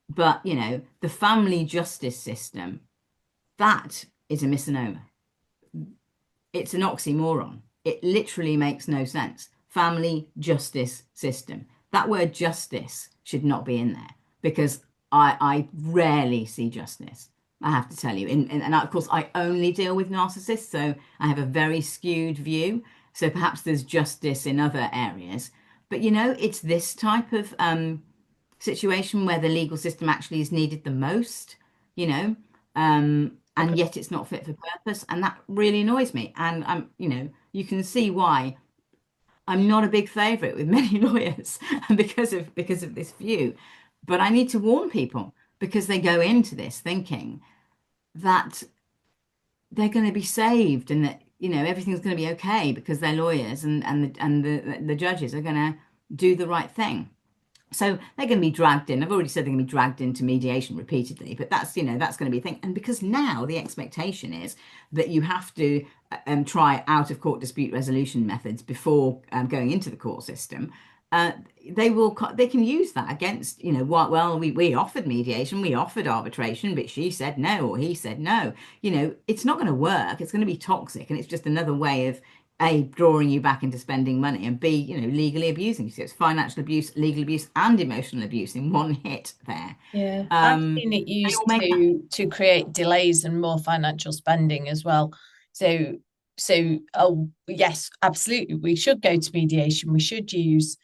but the family justice system, that is a misnomer. It's an oxymoron. It literally makes no sense. Family justice system. That word justice should not be in there, because I rarely see justice, I have to tell you. And of course, I only deal with narcissists, so I have a very skewed view. So perhaps there's justice in other areas. But it's this type of situation where the legal system actually is needed the most, and yet it's not fit for purpose. And that really annoys me. And you can see why I'm not a big favorite with many lawyers because of this view. But I need to warn people, because they go into this thinking that they're going to be saved, and that everything's going to be okay because they're lawyers, and the judges are going to do the right thing. So they're going to be dragged in. I've already said they're going to be dragged into mediation repeatedly, but that's going to be a thing. And because now the expectation is that you have to try out of court dispute resolution methods before going into the court system, they can use that against, well, we offered mediation, we offered arbitration, but she said no, or he said no. It's not going to work. It's going to be toxic, and it's just another way of A, drawing you back into spending money, and B, legally abusing you. So it's financial abuse, legal abuse, and emotional abuse in one hit there. Yeah, I've seen it used to create delays and more financial spending as well. So oh yes, absolutely, we should go to mediation. We should use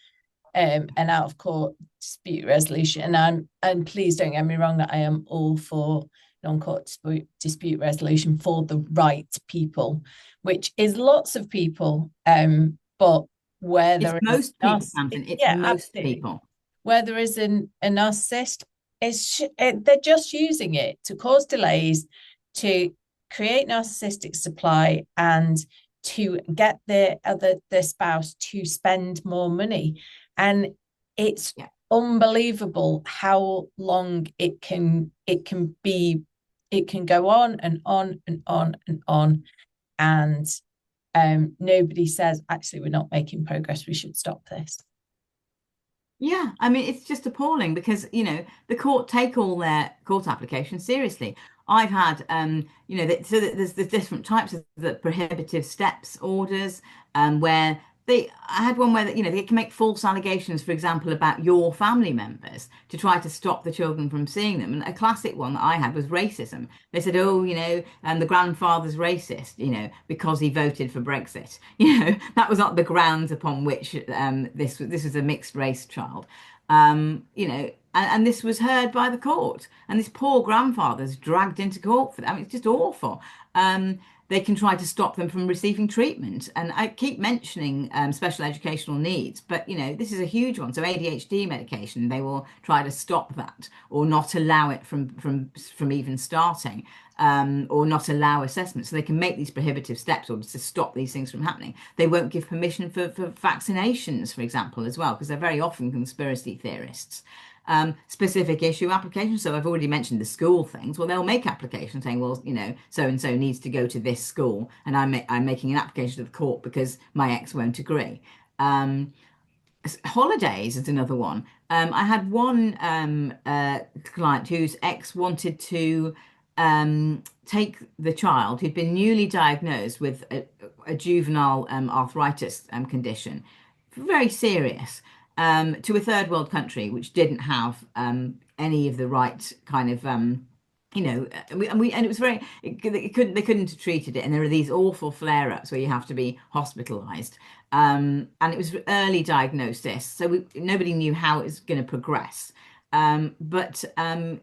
an out of court dispute resolution. And please don't get me wrong, that I am all for non-court dispute resolution for the right people, which is lots of people. But where It's there is most people, Tamsin. It's yeah, most absolutely. people. Where there is a narcissist, they're just using it to cause delays, to create narcissistic supply, and to get their spouse to spend more money. And it's Yeah. unbelievable how long it can go on and on and on and on. And nobody says, actually, we're not making progress, we should stop this. Yeah, I mean, it's just appalling because, the court take all their court applications seriously. I've had, so that there's different types of the prohibitive steps orders, where I had one where, they can make false allegations, for example, about your family members to try to stop the children from seeing them. And a classic one that I had was racism. They said, oh, the grandfather's racist, because he voted for Brexit. That was not the grounds upon which this was a mixed race child. And this was heard by the court. And this poor grandfather's dragged into court for that. I mean, it's just awful. They can try to stop them from receiving treatment. And I keep mentioning special educational needs, but this is a huge one. So ADHD medication, they will try to stop that or not allow it from even starting, or not allow assessment. So they can make these prohibitive steps or to stop these things from happening. They won't give permission for vaccinations, for example, as well, because they're very often conspiracy theorists. Specific issue applications. So I've already mentioned the school things. Well, they'll make applications saying, well, so and so needs to go to this school, and I'm making an application to the court because my ex won't agree. Holidays is another one. I had one client whose ex wanted to take the child who'd been newly diagnosed with a juvenile arthritis condition, very serious, to a third world country which didn't have any of the right kind of and it was very they couldn't have treated it, and there are these awful flare-ups where you have to be hospitalized, and it was early diagnosis, so nobody knew how it was going to progress. But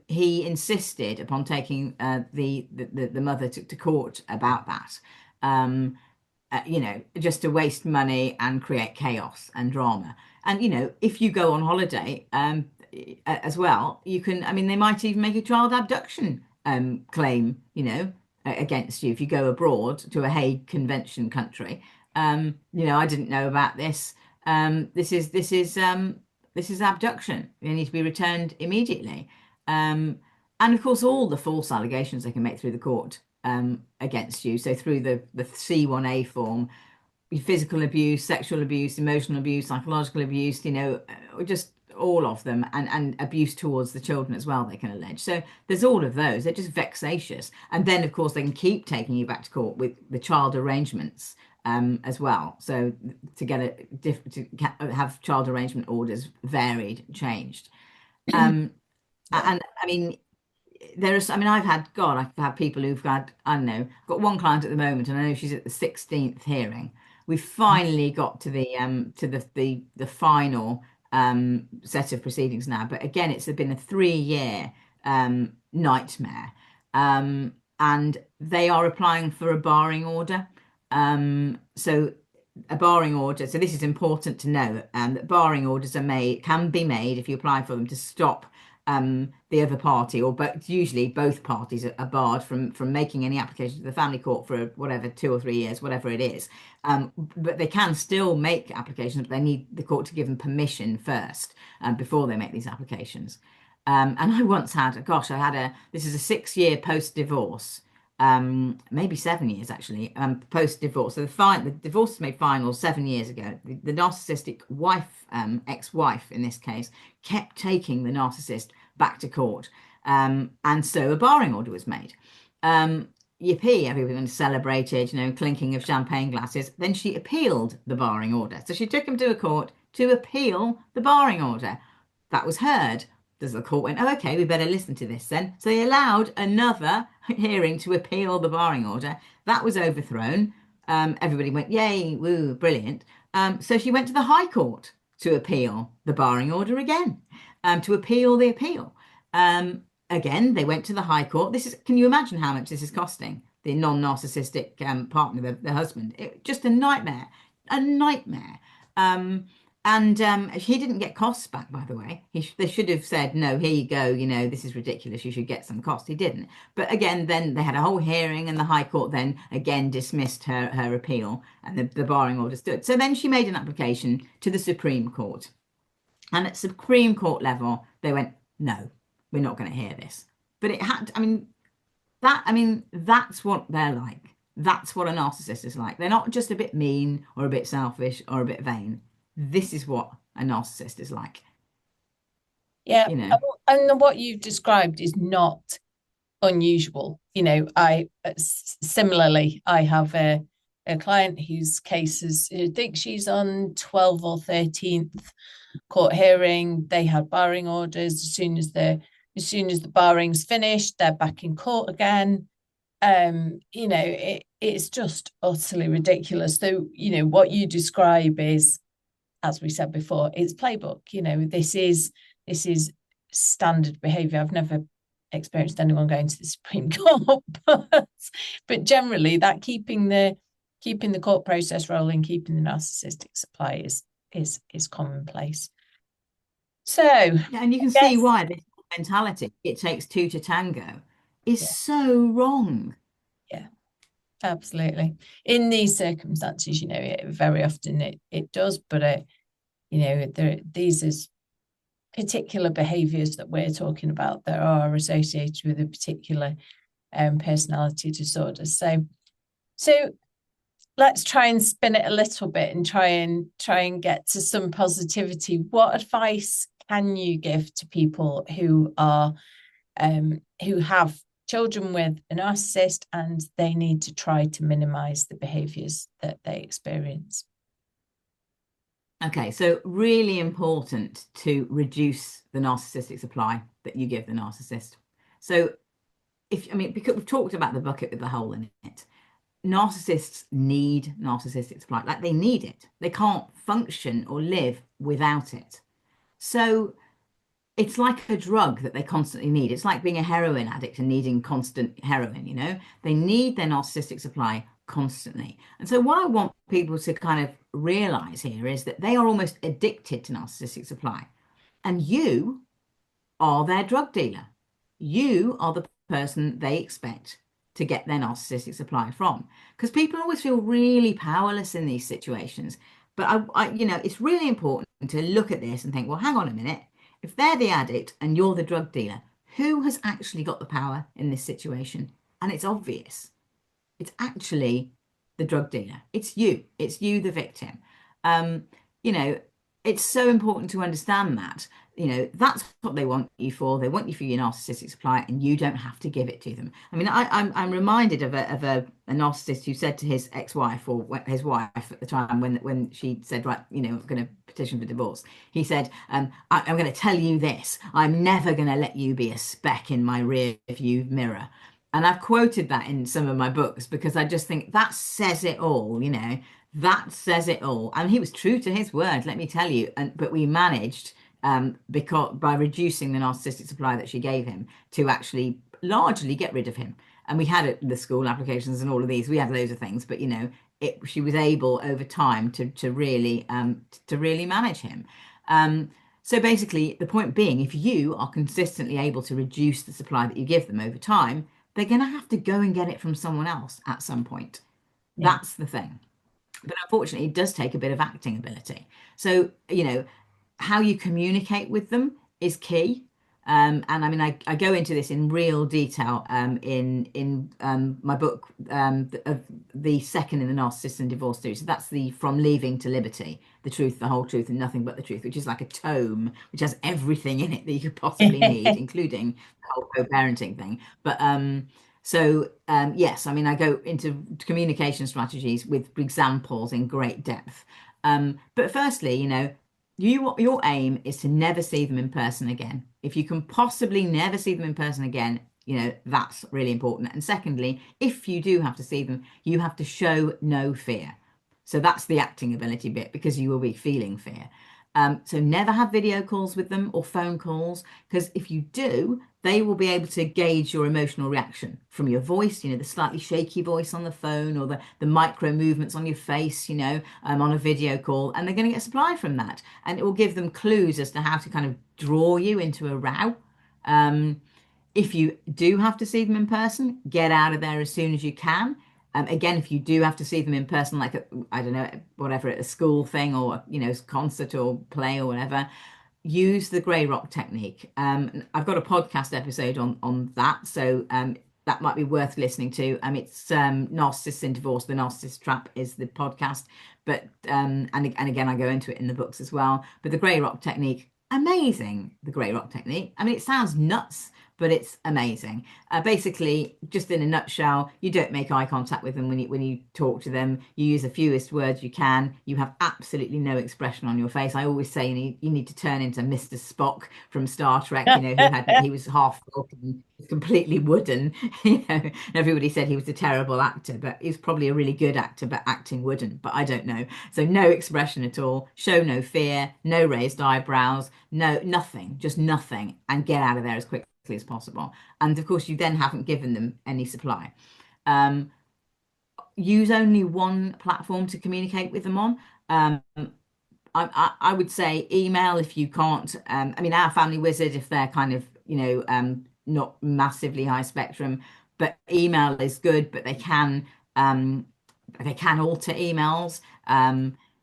he insisted upon taking the mother to court about that. Just to waste money and create chaos and drama. And, if you go on holiday as well, you can, I mean, they might even make a child abduction claim, against you if you go abroad to a Hague Convention country. I didn't know about this. This is abduction. They need to be returned immediately. And of course, all the false allegations they can make through the court against you. So through the C1A form, physical abuse, sexual abuse, emotional abuse, psychological abuse, just all of them, and abuse towards the children as well, they can allege. So there's all of those. They're just vexatious. And then, of course, they can keep taking you back to court with the child arrangements as well. So to have child arrangement orders varied, changed. And I mean, I've had people who've had, I don't know, I've got one client at the moment, and I know she's at the 16th hearing. We finally got to the final set of proceedings now, but again, it's been a 3-year nightmare, and they are applying for a barring order. So a barring order. So this is important to know, that barring orders can be made if you apply for them to stop the other party, but usually both parties are barred from making any application to the family court for whatever 2 or 3 years, whatever it is. But they can still make applications, but they need the court to give them permission first before they make these applications. And I once had, this is a 6-year post-divorce, maybe 7 years actually, post-divorce. So the divorce was made final 7 years ago. The narcissistic wife, ex-wife in this case, kept taking the narcissist back to court. And so a barring order was made. Yippee, everyone celebrated, clinking of champagne glasses. Then she appealed the barring order. So she took him to a court to appeal the barring order. That was heard. The court went, oh, okay, we better listen to this then. So they allowed another hearing to appeal the barring order. That was overthrown. Everybody went, yay, woo, brilliant. So she went to the High Court to appeal the barring order again, to appeal the appeal. Again, they went to the High Court. Can you imagine how much this is costing the non-narcissistic partner, the husband? Just a nightmare, a nightmare. And he didn't get costs back, by the way. They should have said, no, here you go. This is ridiculous. You should get some cost. He didn't. But again, then they had a whole hearing, and the High Court then again dismissed her appeal, and the barring order stood. So then she made an application to the Supreme Court. And at Supreme Court level, they went, no, we're not going to hear this. But it had, that's what they're like. That's what a narcissist is like. They're not just a bit mean or a bit selfish or a bit vain. This is what a narcissist is like. Yeah. And what you've described is not unusual. Similarly, I have a client whose case I think she's on 12th or 13th court hearing. They had barring orders. As soon as the barring's finished, they're back in court again. It's just utterly ridiculous. So, what you describe is, as we said before, it's playbook. This is standard behavior. I've never experienced anyone going to the Supreme Court, but generally that keeping the court process rolling, keeping the narcissistic supply is commonplace. So yeah, and you can see why this mentality, it takes two to tango, is so wrong. Yeah, absolutely. In these circumstances, very often it does, but these is particular behaviors that we're talking about that are associated with a particular personality disorder. So let's try and spin it a little bit and try and get to some positivity. What advice can you give to people who have children with a narcissist and they need to try to minimize the behaviors that they experience? Okay, so really important to reduce the narcissistic supply that you give the narcissist. So because we've talked about the bucket with the hole in it, narcissists need narcissistic supply. Like, they need it. They can't function or live without it. So it's like a drug that they constantly need. It's like being a heroin addict and needing constant heroin, They need their narcissistic supply constantly. And so what I want people to kind of realize here is that they are almost addicted to narcissistic supply. And you are their drug dealer. You are the person they expect to get their narcissistic supply from. Because people always feel really powerless in these situations. But it's really important to look at this and think, well, hang on a minute. If they're the addict and you're the drug dealer, who has actually got the power in this situation? And it's obvious. It's actually the drug dealer. It's you, the victim. It's so important to understand that, that's what they want you for. They want you for your narcissistic supply, and you don't have to give it to them. I mean, I'm reminded of a narcissist who said to his ex-wife, or his wife at the time, when she said, right, I'm going to petition for divorce. He said, I'm going to tell you this. I'm never going to let you be a speck in my rear view mirror. And I've quoted that in some of my books because I just think that says it all, that says it all. And he was true to his word, let me tell you. But we managed, because by reducing the narcissistic supply that she gave him, to actually largely get rid of him. And we had the school applications and all of these. We had loads of things, but she was able over time to really manage him. So basically, the point being, if you are consistently able to reduce the supply that you give them over time, they're going to have to go and get it from someone else at some point. Yeah. That's the thing. But unfortunately, it does take a bit of acting ability. So, how you communicate with them is key. And I mean, I go into this in real detail in my book, of the second in the Narcissist and Divorce series. So that's the From Leaving to Liberty, the truth, the whole truth, and nothing but the truth, which is like a tome, which has everything in it that you could possibly need, including the whole co-parenting thing. But yes, I mean, I go into communication strategies with examples in great depth. But firstly, your aim is to never see them in person again. If you can possibly never see them in person again, That's really important. And secondly, if you do have to see them, you have to show no fear. So that's the acting ability bit, because you will be feeling fear. So never have video calls with them or phone calls, because if you do, they will be able to gauge your emotional reaction from your voice, the slightly shaky voice on the phone, or the micro movements on your face, on a video call, and they're going to get supply from that. And it will give them clues as to how to kind of draw you into a row. If you do have to see them in person, get out of there as soon as you can. Again, if you do have to see them in person, like I don't know, whatever, at a school thing, or concert or play or whatever, use the grey rock technique. I've got a podcast episode on that, so that might be worth listening to. It's Narcissists in Divorce, the Narcissist Trap is the podcast, but and again, I go into it in the books as well. But the grey rock technique, amazing. The grey rock technique. I mean, it sounds nuts, but it's amazing. Basically, just in a nutshell, you don't make eye contact with them when you talk to them. You use the fewest words you can. You have absolutely no expression on your face. I always say you need to turn into Mr. Spock from Star Trek, he was half Vulcan, completely wooden. Everybody said he was a terrible actor, but he's probably a really good actor, but acting wooden. But I don't know. So no expression at all. Show no fear. No raised eyebrows. No, nothing. Just nothing. And get out of there as quickly as possible. And of course, you then haven't given them any supply. Use only one platform to communicate with them on. I would say email if you can't. Our Family Wizard, if they're kind of not massively high spectrum, but email is good. But they can alter emails.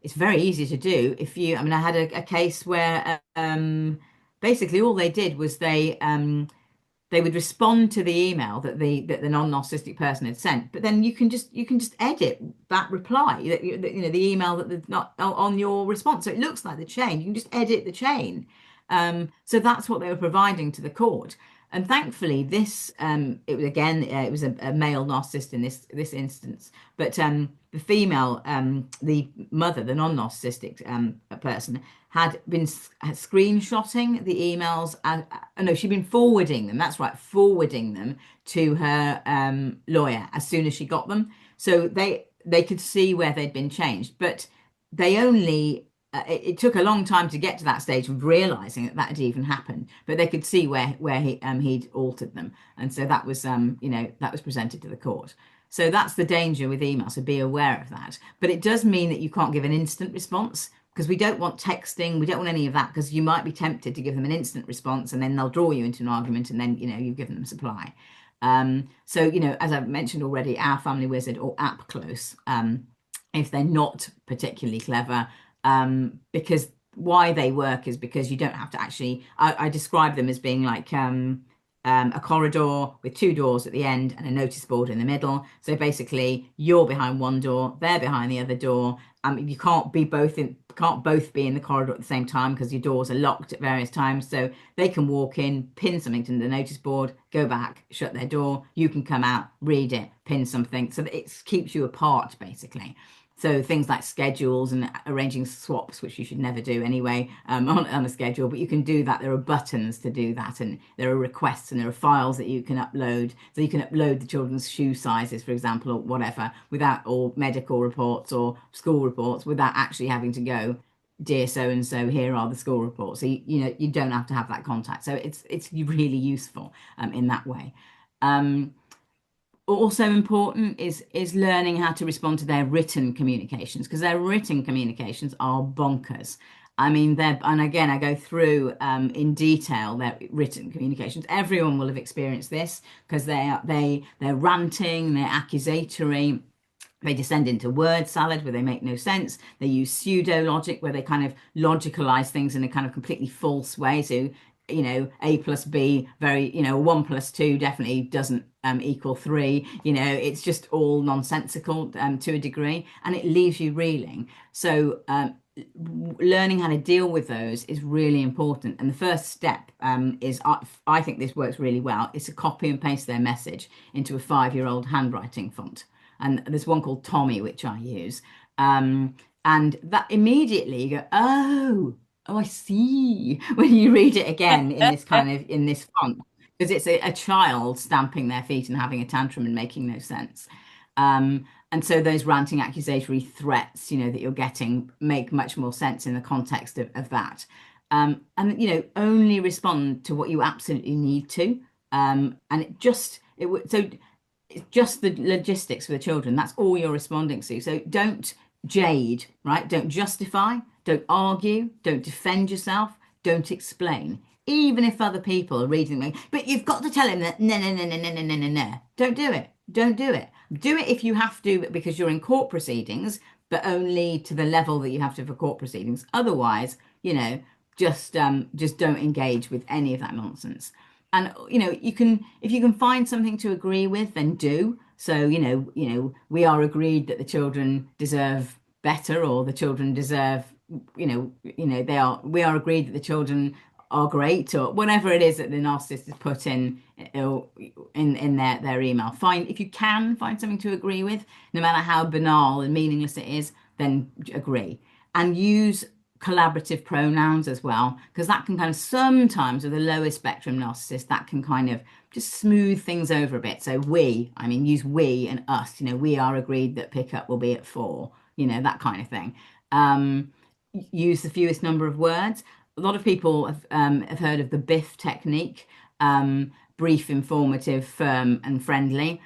It's very easy to do. I had a case where basically all they did was they would respond to the email that the non-narcissistic person had sent, but then you can just edit that reply, the email that's not on your response, so it looks like the chain. You can just edit the chain. So that's what they were providing to the court. And thankfully, it was a male narcissist in this instance, but the female, the mother, the non-narcissistic person, had been screenshotting the emails. No, she'd been forwarding them. That's right, forwarding them to her lawyer as soon as she got them. So they could see where they'd been changed, but they only. It took a long time to get to that stage of realizing that had even happened, but they could see where he'd altered them, and so that was that was presented to the court. So that's the danger with email. So be aware of that. But it does mean that you can't give an instant response, because we don't want texting. We don't want any of that, because you might be tempted to give them an instant response, and then they'll draw you into an argument, and then you've given them supply. So as I've mentioned already, Our Family Wizard or App Close, if they're not particularly clever. Because why they work is because you don't have to actually. I describe them as being like a corridor with two doors at the end and a notice board in the middle. So basically, you're behind one door, they're behind the other door. You can't both be in the corridor at the same time, because your doors are locked at various times. So they can walk in, pin something to the notice board, go back, shut their door. You can come out, read it, pin something, so that it keeps you apart, basically. So things like schedules and arranging swaps, which you should never do anyway, on a schedule, but you can do that. There are buttons to do that, and there are requests, and there are files that you can upload. So you can upload the children's shoe sizes, for example, or whatever, or medical reports or school reports, without actually having to go, dear so and so, here are the school reports. So you don't have to have that contact. So it's really useful in that way. Also important is learning how to respond to their written communications, because their written communications are bonkers. And again, I go through in detail their written communications. Everyone will have experienced this, because they're ranting, they're accusatory. They descend into word salad where they make no sense. They use pseudo logic, where they kind of logicalize things in a kind of completely false way. So A plus B, 1 plus 2 definitely doesn't equal 3. It's just all nonsensical to a degree, and it leaves you reeling. So learning how to deal with those is really important. And the first step is, I think this works really well, is to copy and paste their message into a 5-year-old handwriting font. And there's one called Tommy, which I use. And that immediately you go, oh, I see, when you read it again in this font. because it's a child stamping their feet and having a tantrum and making no sense. And so those ranting accusatory threats, that you're getting make much more sense in the context of that. And only respond to what you absolutely need to. And it would so it's just the logistics for the children. That's all you're responding to. So don't jade, right? Don't justify, don't argue, don't defend yourself, don't explain. Even if other people are reading me, but you've got to tell him that no, no, no, no, no, no, no, no, no. Don't do it. Don't do it. Do it if you have to because you're in court proceedings, but only to the level that you have to for court proceedings. Otherwise, just don't engage with any of that nonsense. And you can, if you can find something to agree with, then do. So we are agreed that the children deserve better, or the children deserve, we are agreed that the children are great, or whatever it is that the narcissist has put in their email. If you can find something to agree with, no matter how banal and meaningless it is, then agree. And use collaborative pronouns as well, because that can kind of sometimes, with the lower spectrum narcissist, that can kind of just smooth things over a bit. So use we and us, we are agreed that pickup will be at 4, that kind of thing. Use the fewest number of words. A lot of people have heard of the BIF technique, brief, informative, firm, and friendly.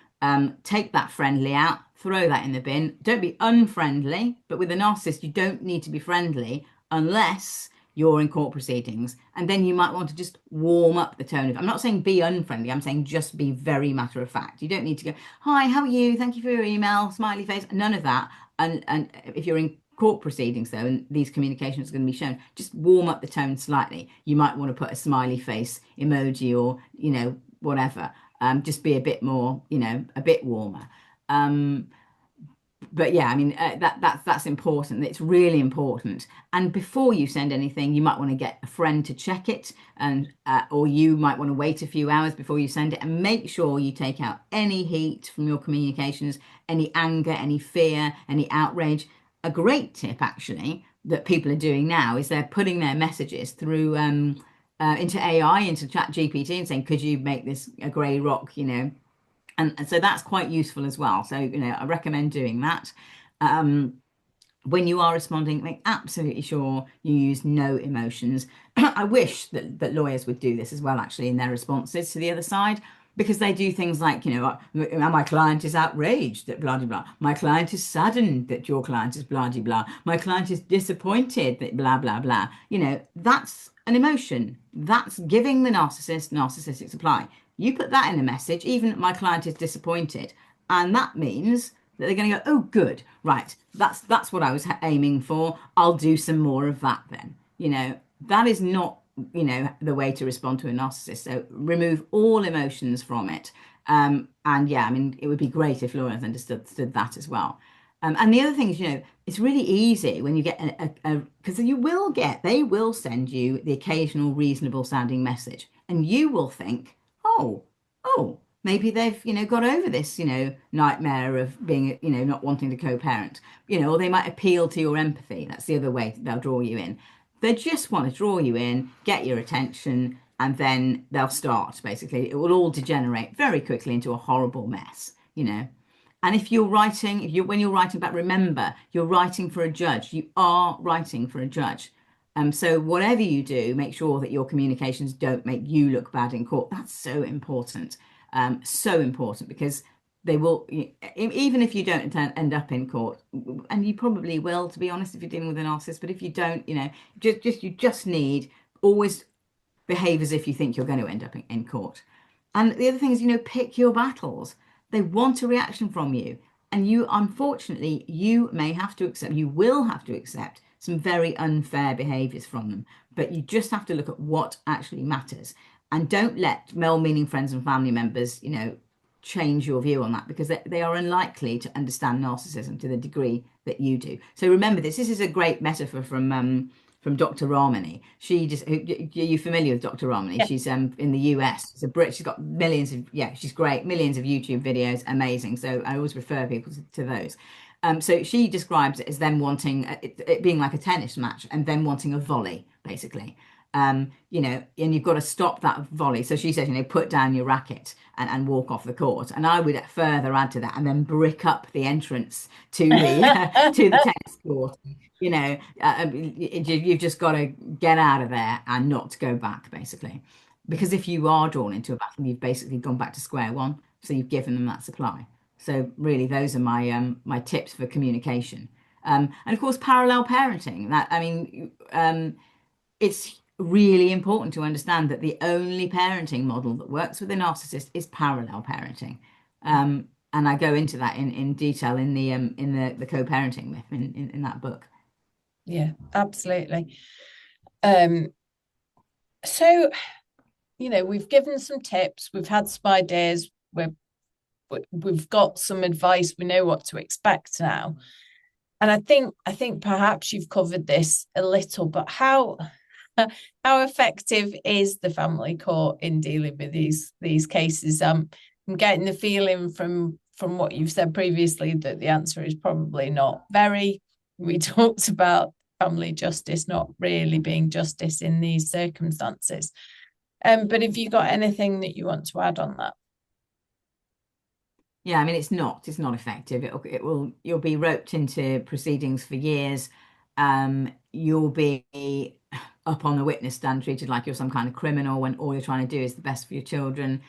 Take that friendly out, throw that in the bin. Don't be unfriendly, but with a narcissist, you don't need to be friendly unless you're in court proceedings. And then you might want to just warm up the tone of, I'm not saying be unfriendly, I'm saying just be very matter of fact. You don't need to go, hi, how are you? Thank you for your email, smiley face, none of that. And if you're in court proceedings though, and these communications are going to be shown, just warm up the tone slightly. You might want to put a smiley face emoji or, whatever. Just be a bit more, a bit warmer. But yeah, that's important. It's really important. And before you send anything, you might want to get a friend to check it, and or you might want to wait a few hours before you send it, and make sure you take out any heat from your communications, any anger, any fear, any outrage. A great tip, actually, that people are doing now is they're putting their messages through into AI, into ChatGPT, and saying, "Could you make this a grey rock?" And so that's quite useful as well. So, I recommend doing that. When you are responding, make absolutely sure you use no emotions. I wish that lawyers would do this as well, actually, in their responses to the other side, because they do things like, my client is outraged that blah, blah, blah. My client is saddened that your client is blah, blah, blah. My client is disappointed that blah, blah, blah. That's an emotion. That's giving the narcissist narcissistic supply. You put that in a message, even my client is disappointed. And that means that they're going to go, oh, good, right, that's what I was aiming for. I'll do some more of that then. That is not, the way to respond to a narcissist. So remove all emotions from it. And yeah, it would be great if lawyers understood that as well. And the other thing is, it's really easy when you get because they will send you the occasional reasonable sounding message, and you will think, oh, maybe they've, got over this, nightmare of being, not wanting to co-parent, or they might appeal to your empathy. That's the other way they'll draw you in. They just want to draw you in, get your attention, and then they'll start, basically. It will all degenerate very quickly into a horrible mess, And if you're writing, when you're writing back, remember, you're writing for a judge. You are writing for a judge. So whatever you do, make sure that your communications don't make you look bad in court. That's so important. So important, because they will, even if you don't end up in court, and you probably will, to be honest, if you're dealing with a narcissist, but if you don't, you just need, always behave as if you think you're going to end up in court. And the other thing is, pick your battles. They want a reaction from you. And unfortunately, you will have to accept some very unfair behaviors from them. But you just have to look at what actually matters. And don't let well-meaning friends and family members, change your view on that, because they are unlikely to understand narcissism to the degree that you do. So remember this. This is a great metaphor from Dr. Ramani. Are you familiar with Dr. Ramani? Yeah. She's in the US. She's a Brit. She's got she's great. Millions of YouTube videos. Amazing. So I always refer people to those. So she describes it as them wanting it being like a tennis match and then wanting a volley, basically. and you've got to stop that volley. So she said, put down your racket and walk off the court. And I would further add to that and then brick up the entrance to the to the tennis court. You've just got to get out of there and not go back, basically. Because if you are drawn into a battle, you've basically gone back to square one. So you've given them that supply. So really, those are my tips for communication. And of course, parallel parenting. It's really important to understand that the only parenting model that works with a narcissist is parallel parenting. And I go into that in detail in the co-parenting myth in that book. Yeah, absolutely. So, we've given some tips, we've had some ideas, we've got some advice, we know what to expect now. And I think perhaps you've covered this a little, but how effective is the family court in dealing with these cases? I'm getting the feeling from what you've said previously that the answer is probably not very. We talked about family justice not really being justice in these circumstances. But have you got anything that you want to add on that? Yeah, I mean, it's not effective. You'll be roped into proceedings for years. You'll be up on the witness stand treated like you're some kind of criminal when all you're trying to do is the best for your children.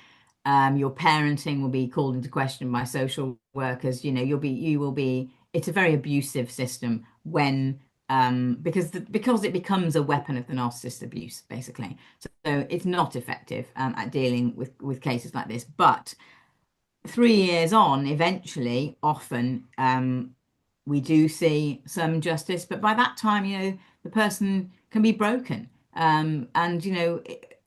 Your parenting will be called into question by social workers. It's a very abusive system when because it becomes a weapon of the narcissist abuse, basically. So it's not effective at dealing with cases like this. But 3 years on, eventually, often we do see some justice, but by that time, the person can be broken.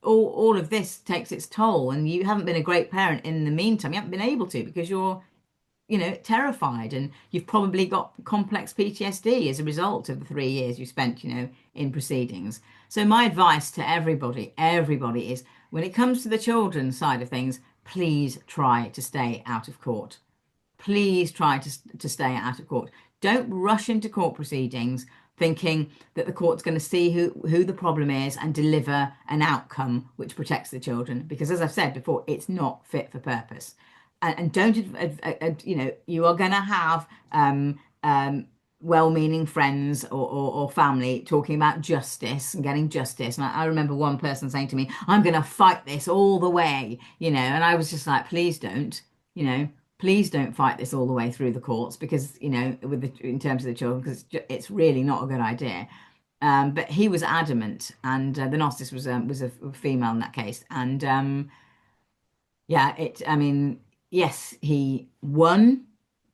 All of this takes its toll, and you haven't been a great parent in the meantime. You haven't been able to because you're, terrified, and you've probably got complex PTSD as a result of the 3 years you spent, in proceedings. So my advice to everybody is when it comes to the children's side of things, please try to stay out of court. Please try to stay out of court. Don't rush into court proceedings thinking that the court's going to see who the problem is and deliver an outcome which protects the children. Because as I've said before, it's not fit for purpose. And don't, you are going to have well-meaning friends or family talking about justice and getting justice. And I remember one person saying to me, I'm going to fight this all the way, and I was just like, please don't, please don't fight this all the way through the courts because, in terms of the children, because it's really not a good idea. But he was adamant, and the narcissist was a female in that case. And yes, he won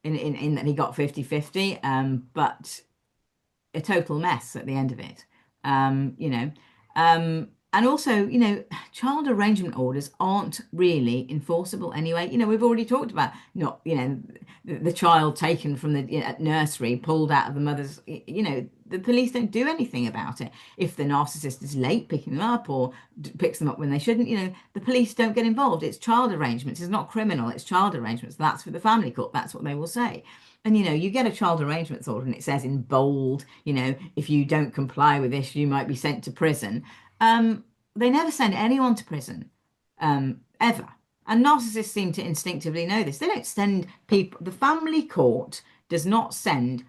in that he got 50-50, but a total mess at the end of it. And also, child arrangement orders aren't really enforceable anyway. We've already talked about not, the child taken from the nursery, pulled out of the mother's, the police don't do anything about it. If the narcissist is late picking them up or picks them up when they shouldn't, the police don't get involved. It's child arrangements. It's not criminal. It's child arrangements. That's for the family court. That's what they will say. And, you get a child arrangements order and it says in bold, if you don't comply with this, you might be sent to prison. They never send anyone to prison, ever. And narcissists seem to instinctively know this. They don't send people, the family court does not send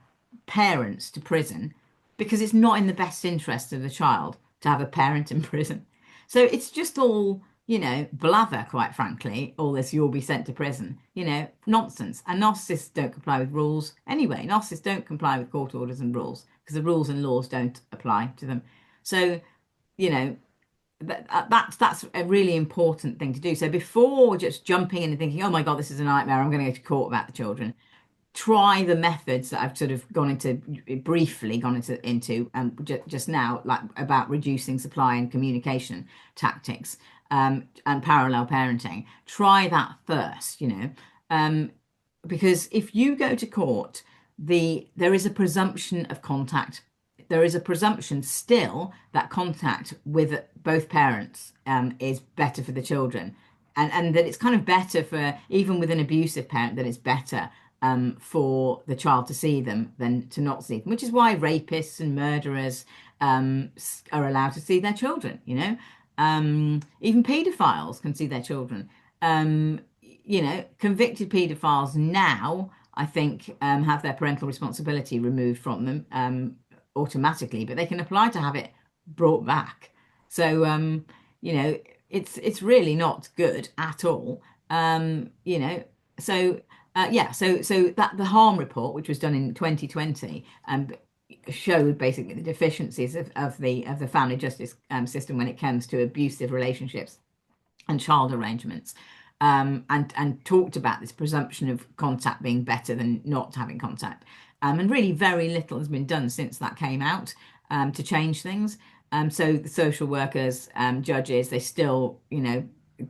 parents to prison because it's not in the best interest of the child to have a parent in prison. So it's just all, blather, quite frankly, all this you'll be sent to prison, nonsense. And narcissists don't comply with rules anyway. Narcissists don't comply with court orders and rules because the rules and laws don't apply to them. So, that's a really important thing to do. So before just jumping in and thinking, oh my God, this is a nightmare, I'm going to go to court about the children, try the methods that I've sort of briefly gone into just now, like about reducing supply and communication tactics and parallel parenting. Try that first, because if you go to court, there is a presumption of contact. There is a presumption still that contact with both parents is better for the children, and that it's kind of better for, even with an abusive parent, that it's better for the child to see them than to not see them, which is why rapists and murderers are allowed to see their children, even paedophiles can see their children. Convicted paedophiles now, I think, have their parental responsibility removed from them automatically, but they can apply to have it brought back. So, it's really not good at all. Um, you know, so that the harm report, which was done in 2020, showed basically the deficiencies of the family justice system when it comes to abusive relationships and child arrangements, and talked about this presumption of contact being better than not having contact. And really very little has been done since that came out to change things. So the social workers, judges, they still,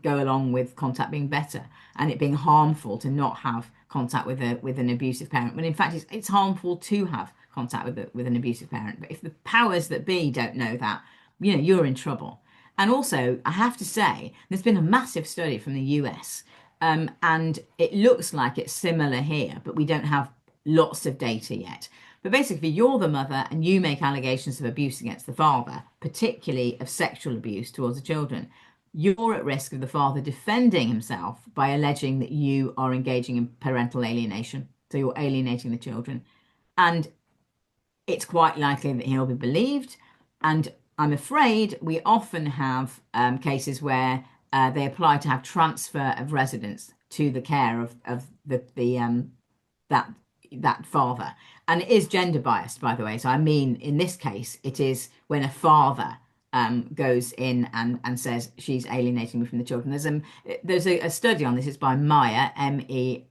go along with contact being better and it being harmful to not have contact with an abusive parent. When in fact it's harmful to have contact with an abusive parent. But if the powers that be don't know that, you're in trouble. And also, I have to say, there's been a massive study from the US, and it looks like it's similar here, but we don't have lots of data yet. But basically, you're the mother and you make allegations of abuse against the father, particularly of sexual abuse towards the children. You're at risk of the father defending himself by alleging that you are engaging in parental alienation. So you're alienating the children. And it's quite likely that he'll be believed. And I'm afraid we often have cases where they apply to have transfer of residence to the care of that father. And it is gender biased, by the way. So I mean, in this case, it is when a father goes in and says she's alienating me from the children. There's a study on this. It's by Meyer, Meier,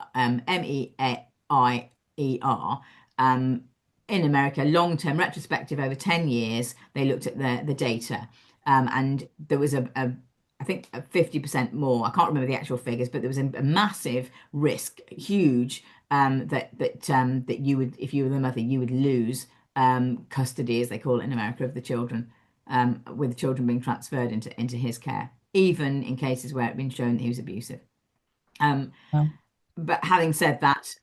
in America, long-term retrospective over 10 years. They looked at the data, and there was I think 50% more. I can't remember the actual figures, but there was a massive risk, huge, that you would, if you were the mother, you would lose custody, as they call it in America, of the children, with the children being transferred into his care, even in cases where it's been shown that he was abusive. But having said that,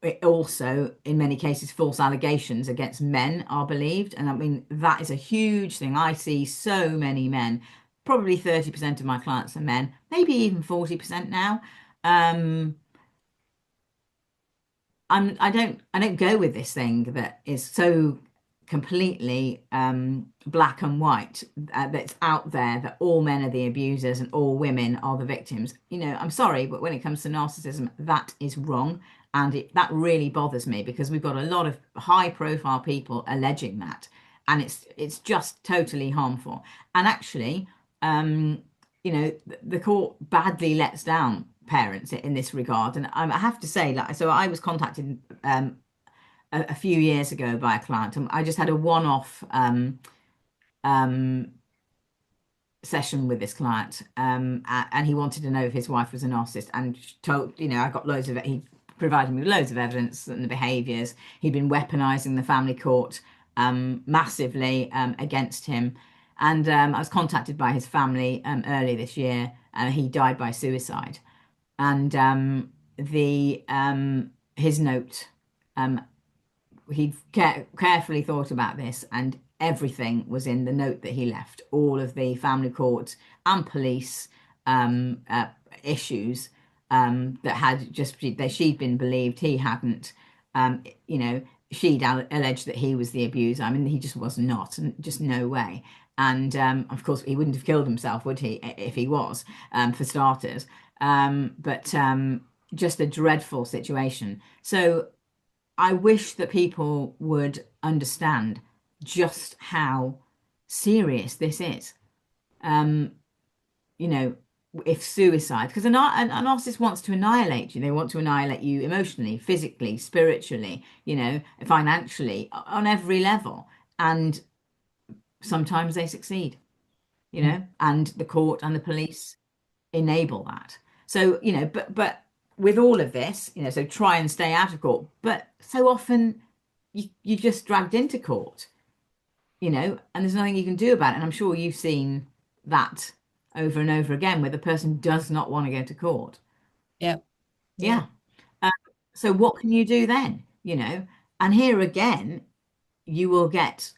it also, in many cases, false allegations against men are believed. And I mean, that is a huge thing. I see so many men, probably 30% of my clients are men, maybe even 40% now. I don't go with this thing that is so completely black and white, that's out there, that all men are the abusers and all women are the victims. I'm sorry, but when it comes to narcissism, that is wrong. And that really bothers me, because we've got a lot of high profile people alleging that, and it's just totally harmful. And actually, the court badly lets down parents in this regard. And I have to say, so I was contacted a few years ago by a client, and I just had a one-off session with this client, and he wanted to know if his wife was a narcissist, and told, I got loads of it. He provided me with loads of evidence and the behaviours. He'd been weaponising the family court massively against him. And I was contacted by his family early this year. He died by suicide. And his note, he'd carefully thought about this, and everything was in the note that he left. All of the family court and police issues that had just, she'd been believed, he hadn't. She'd alleged that he was the abuser. I mean, he just was not, just no way. And of course, he wouldn't have killed himself, would he, if he was, for starters. But just a dreadful situation. So I wish that people would understand just how serious this is. If suicide, because a narcissist wants to annihilate you. They want to annihilate you emotionally, physically, spiritually, financially, on every level. And sometimes they succeed, and the court and the police enable that. So, but with all of this, so try and stay out of court. But so often you're just dragged into court, and there's nothing you can do about it. And I'm sure you've seen that over and over again, where the person does not want to go to court. Yep. Yeah. So what can you do then? And here again, you will get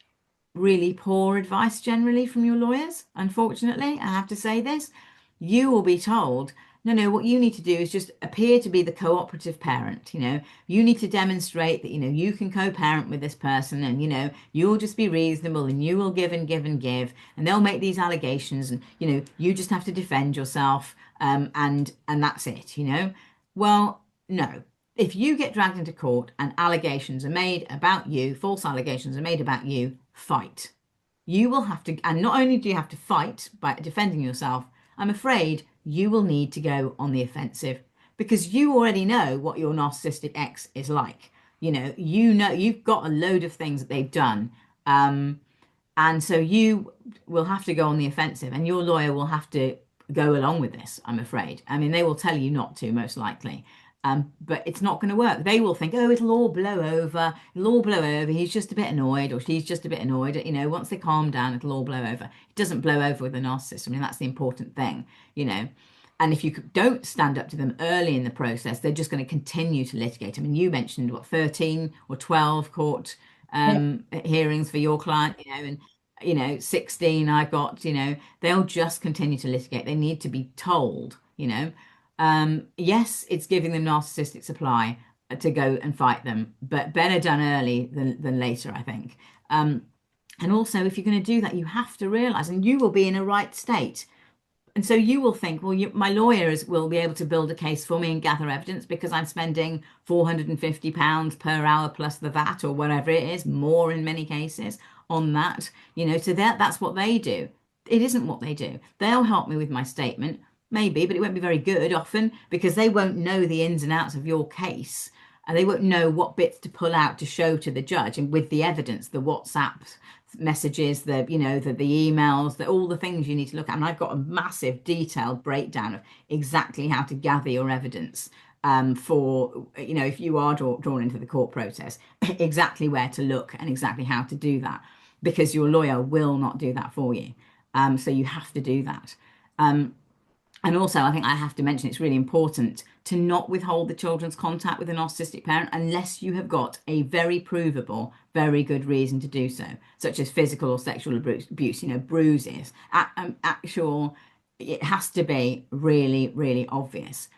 really poor advice generally from your lawyers. Unfortunately, I have to say this. You will be told, no, no, what you need to do is just appear to be the cooperative parent. You need to demonstrate that, you can co-parent with this person, and, you'll just be reasonable, and you will give and give and give, and they'll make these allegations, and, you just have to defend yourself, and that's it. Well, no. If you get dragged into court and allegations are made about you, false allegations are made about you, fight. You will have to, and not only do you have to fight by defending yourself, I'm afraid you will need to go on the offensive, because you already know what your narcissistic ex is like. You've got a load of things that they've done. And so you will have to go on the offensive, and your lawyer will have to go along with this, I'm afraid. I mean, they will tell you not to, most likely. But it's not going to work. They will think, oh, it'll all blow over. It'll all blow over. He's just a bit annoyed, or she's just a bit annoyed. Once they calm down, it'll all blow over. It doesn't blow over with a narcissist. I mean, that's the important thing. And if you don't stand up to them early in the process, they're just going to continue to litigate. I mean, you mentioned, 13 or 12 court hearings for your client, and 16 I got, they'll just continue to litigate. They need to be told. Yes, it's giving them narcissistic supply to go and fight them, but better done early than later, I think. And also, if you're going to do that, you have to realize, and you will be in a right state. And so you will think, well, my lawyers will be able to build a case for me and gather evidence because I'm spending £450 per hour plus the VAT, or whatever it is, more in many cases on that. So that's what they do. It isn't what they do. They'll help me with my statement, maybe, but it won't be very good often, because they won't know the ins and outs of your case, and they won't know what bits to pull out to show to the judge, and with the evidence, the WhatsApp messages, the emails, all the things you need to look at. And I've got a massive detailed breakdown of exactly how to gather your evidence, for if you are drawn into the court process, exactly where to look and exactly how to do that, because your lawyer will not do that for you. So you have to do that. And also, I think I have to mention, it's really important to not withhold the children's contact with a narcissistic parent unless you have got a very provable, very good reason to do so, such as physical or sexual abuse, bruises, actual. It has to be really, really obvious.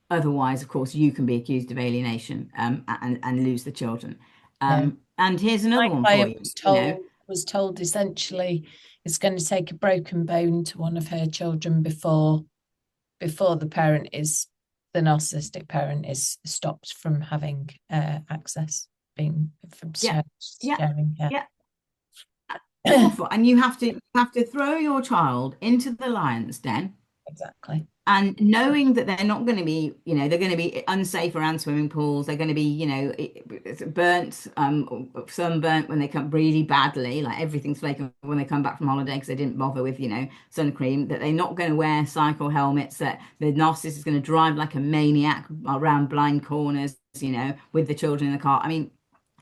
Otherwise, of course, you can be accused of alienation, and lose the children. And here's another one for you. Was told essentially it's going to take a broken bone to one of her children before the narcissistic parent is stopped from having access, from sharing. Yeah. Awful. And you have to throw your child into the lion's den. Exactly. And knowing that they're not going to be, they're going to be unsafe around swimming pools. They're going to be, burnt, sunburnt when they come really badly, like everything's flaking when they come back from holiday because they didn't bother with, sun cream, that they're not going to wear cycle helmets, that the narcissist is going to drive like a maniac around blind corners, with the children in the car. I mean,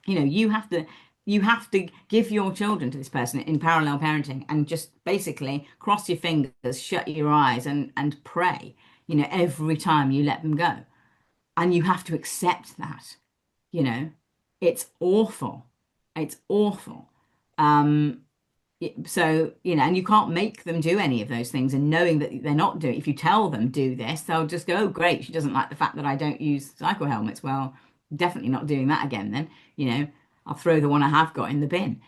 you have to give your children to this person in parallel parenting, and just basically cross your fingers, shut your eyes, and pray, every time you let them go. And you have to accept that, it's awful. It's awful. So, and you can't make them do any of those things, and knowing that they're not doing, if you tell them do this, they'll just go, oh, great, she doesn't like the fact that I don't use cycle helmets. Well, definitely not doing that again then, I'll throw the one I have got in the bin,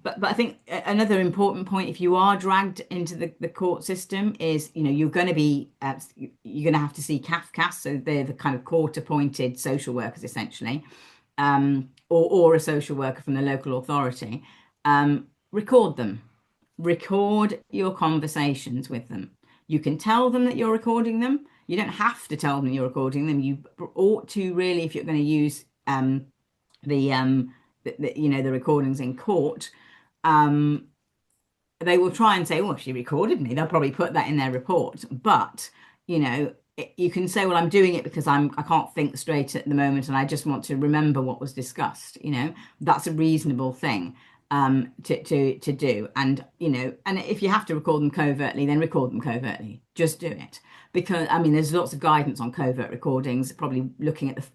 but I think another important point, if you are dragged into the court system, is, you're going to have to see CAFCAS. So they're the kind of court appointed social workers, essentially, or a social worker from the local authority. Record them, record your conversations with them. You can tell them that you're recording them. You don't have to tell them you're recording them. You ought to really, if you're going to use the recordings in court, they will try and say, oh, she recorded me. They'll probably put that in their report. But, you can say, well, I'm doing it because I can't think straight at the moment, and I just want to remember what was discussed. That's a reasonable thing. to do. And and if you have to record them covertly, then record them covertly. Just do it. Because I mean, there's lots of guidance on covert recordings, probably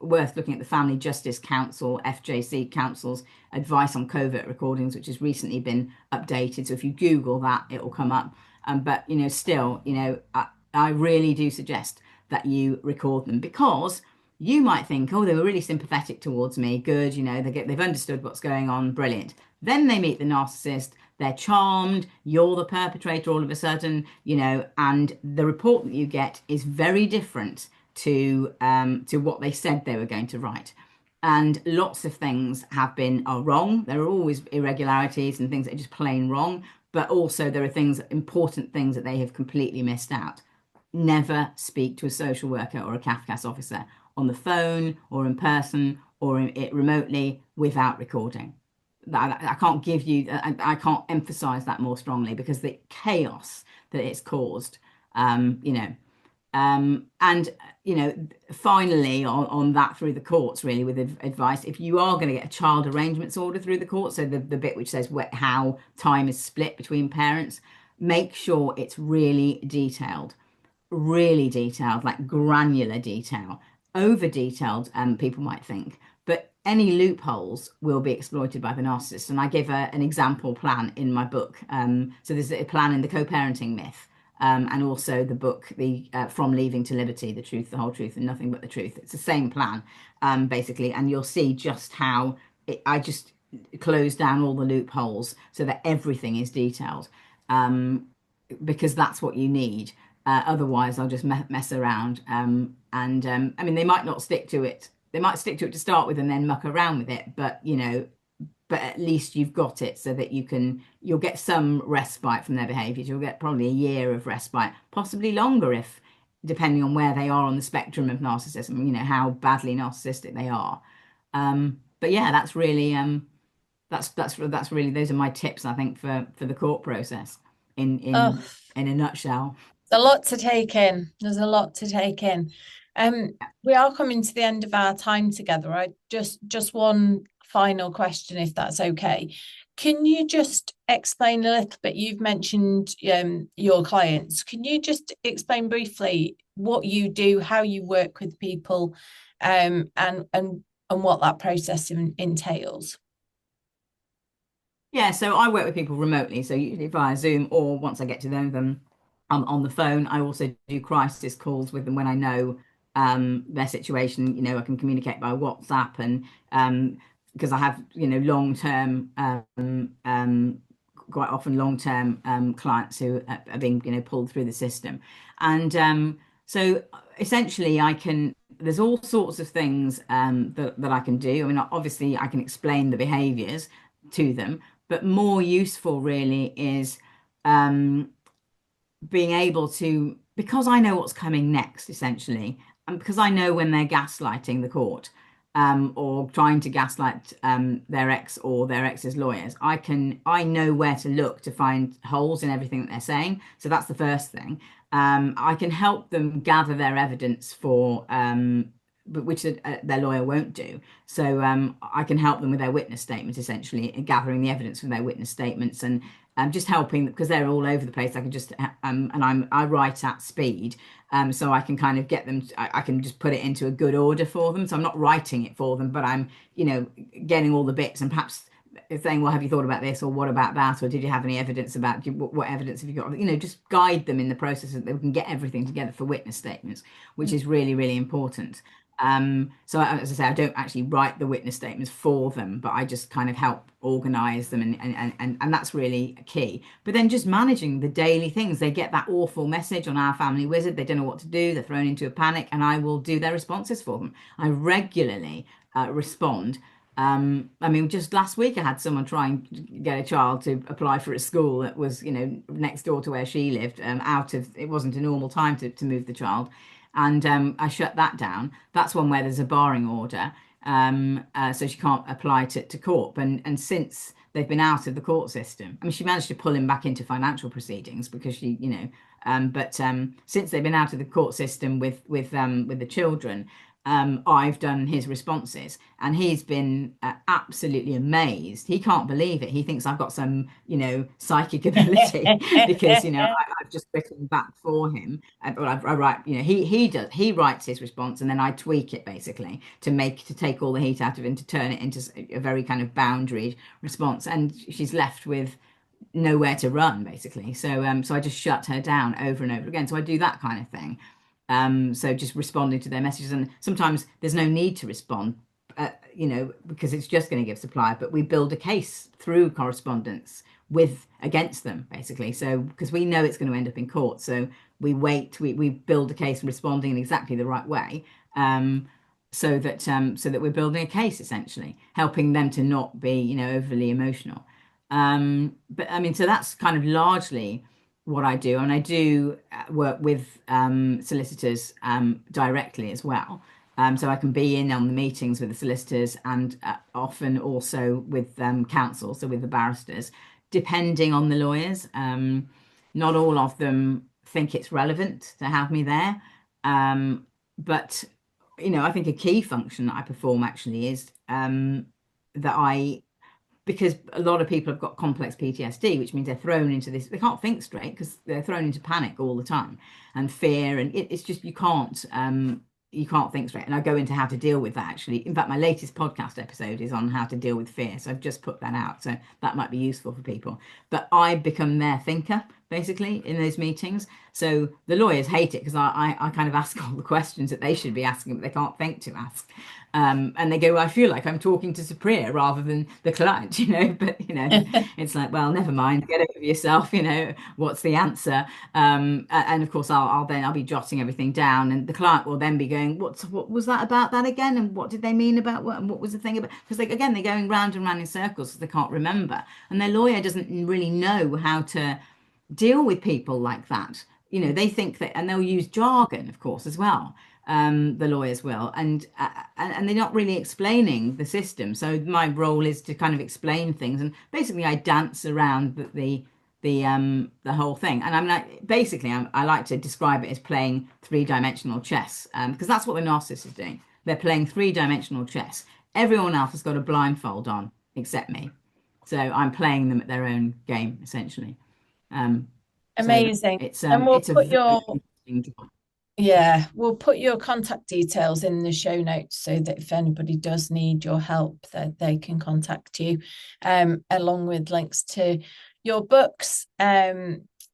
worth looking at the Family Justice Council, FJC Council's advice on covert recordings, which has recently been updated. So if you Google that, it will come up. But still, I really do suggest that you record them, because you might think, oh, they were really sympathetic towards me. Good, they've understood what's going on. Brilliant. Then they meet the narcissist. They're charmed. You're the perpetrator all of a sudden, and the report that you get is very different to what they said they were going to write. And lots of things are wrong. There are always irregularities and things that are just plain wrong. But also there are important things that they have completely missed out. Never speak to a social worker or a CAFCAS officer on the phone or in person or remotely without recording. I can't give you, I can't emphasize that more strongly, because the chaos that it's caused, and finally on that, through the courts, really, with advice, if you are going to get a child arrangements order through the court, so the bit which says how time is split between parents, make sure it's really detailed, like granular detail. Over detailed, people might think, but any loopholes will be exploited by the narcissist. And I give an example plan in my book. So there's a plan in the Co-Parenting Myth, and also the book, From Leaving to Liberty, The Truth, the Whole Truth, and Nothing But the Truth. It's the same plan, basically, and you'll see just how I just close down all the loopholes so that everything is detailed, because that's what you need. Otherwise, I'll just mess around. I mean, they might not stick to it. They might stick to it to start with and then muck around with it. But at least you've got it so that you'll get some respite from their behaviours. You'll get probably a year of respite, possibly longer, if depending on where they are on the spectrum of narcissism. How badly narcissistic they are. But yeah, that's really that's really, those are my tips, I think, for the court process in a nutshell. A lot to take in. There's a lot to take in. We are coming to the end of our time together. I just one final question, if that's okay. Can you just explain a little bit? You've mentioned your clients. Can you just explain briefly what you do, how you work with people, and what that process entails? Yeah, so I work with people remotely, so usually via Zoom, or once I get to know them, on the phone. I also do crisis calls with them when I know their situation. I can communicate by WhatsApp, and because I have long-term, quite often long-term clients who are being pulled through the system, and so essentially there's all sorts of things that I can do. I mean, obviously I can explain the behaviors to them, but more useful really is being able to, because I know what's coming next, essentially, and because I know when they're gaslighting the court, or trying to gaslight their ex or their ex's lawyers, I know where to look to find holes in everything that they're saying. So that's the first thing. I can help them gather their evidence which their lawyer won't do. So I can help them with their witness statements, essentially, and gathering the evidence from their witness statements, and just helping, because they're all over the place. I can just I write at speed, so I can kind of get them. I can just put it into a good order for them. So I'm not writing it for them, but I'm getting all the bits, and perhaps saying, well, have you thought about this, or what about that, or did you have any evidence about, what evidence have you got? Just guide them in the process so that we can get everything together for witness statements, which is really, really important. So as I say, I don't actually write the witness statements for them, but I just kind of help organize them, and that's really key. But then just managing the daily things. They get that awful message on Our Family Wizard, they don't know what to do, they're thrown into a panic, and I will do their responses for them. I regularly respond. I mean, just last week I had someone try and get a child to apply for a school that was, next door to where she lived. It wasn't a normal time to move the child, and I shut that down. That's one where there's a barring order, so she can't apply to court. And since they've been out of the court system, I mean, she managed to pull him back into financial proceedings because but since they've been out of the court system with the children, I've done his responses, and he's been absolutely amazed. He can't believe it. He thinks I've got some, psychic ability because, I've just written back for him. But I write, he writes his response, and then I tweak it basically to take all the heat out of it and to turn it into a very kind of boundary response. And she's left with nowhere to run basically. So I just shut her down over and over again. So I do that kind of thing. So just responding to their messages, and sometimes there's no need to respond, because it's just going to give supply. But we build a case through correspondence against them, basically. So because we know it's going to end up in court, so we build a case responding in exactly the right way, so that we're building a case, essentially, helping them to not be, overly emotional. But I mean, so that's kind of largely what I do, and I do work with solicitors directly as well. So I can be in on the meetings with the solicitors, and often also with counsel, so with the barristers, depending on the lawyers. Not all of them think it's relevant to have me there, but I think a key function that I perform actually is because a lot of people have got complex PTSD, which means they're thrown into this, they can't think straight because they're thrown into panic all the time and fear. And it's just, you can't think straight. And I go into how to deal with that, actually. In fact, my latest podcast episode is on how to deal with fear. So I've just put that out. So that might be useful for people. But I become their thinker, basically, in those meetings. So the lawyers hate it because I kind of ask all the questions that they should be asking, but they can't think to ask. And they go, well, I feel like I'm talking to Supriya rather than the client, but, it's like, well, never mind, get over yourself, what's the answer? And of course, I'll be jotting everything down, and the client will then be going, what was that about that again? And what did they mean about what? And what was the thing about? Because they're going round and round in circles because they can't remember. And their lawyer doesn't really know how to deal with people like that. They think that, and they'll use jargon, of course, as well. The lawyers will, and they're not really explaining the system. So my role is to kind of explain things, and basically I dance around the whole thing. And I like to describe it as playing three-dimensional chess, because that's what the narcissist is doing. They're playing three-dimensional chess. Everyone else has got a blindfold on except me. So I'm playing them at their own game, essentially. Amazing. So it's And we'll it's a put very interesting job. we'll put your contact details in the show notes so that if anybody does need your help, that they can contact you, along with links to your books,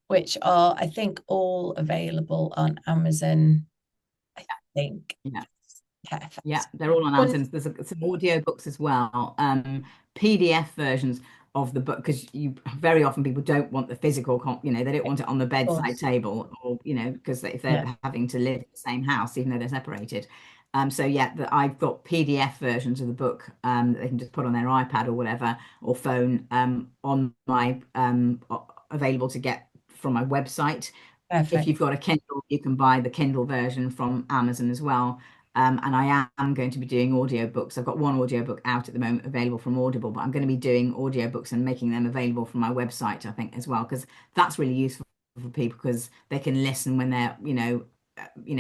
which are, I think, all available on Amazon, I think. Yeah. Perfect. Yeah, they're all on Amazon. There's some audio books as well, PDF versions of the book, because very often people don't want the physical, they don't want it on the bedside table, or because if they're having to live in the same house, even though they're separated. So yeah, I've got PDF versions of the book that they can just put on their iPad or whatever, or phone, on my available to get from my website. Perfect. If you've got a Kindle, you can buy the Kindle version from Amazon as well. And I am going to be doing audiobooks. I've got one audiobook out at the moment available from Audible, but I'm going to be doing audiobooks and making them available from my website, I think, as well, because that's really useful for people, because they can listen when they're,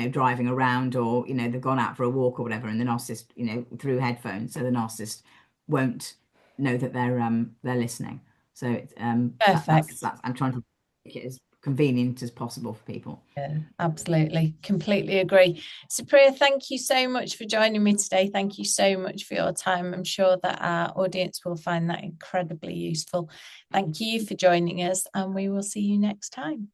driving around, or, they've gone out for a walk or whatever, and the narcissist, through headphones, so the narcissist won't know that they're listening. So it's Perfect. I'm trying to make it as convenient as possible for people. Yeah, absolutely. Completely agree. Supriya, thank you so much for joining me today. Thank you so much for your time. I'm sure that our audience will find that incredibly useful. Thank you for joining us, and we will see you next time.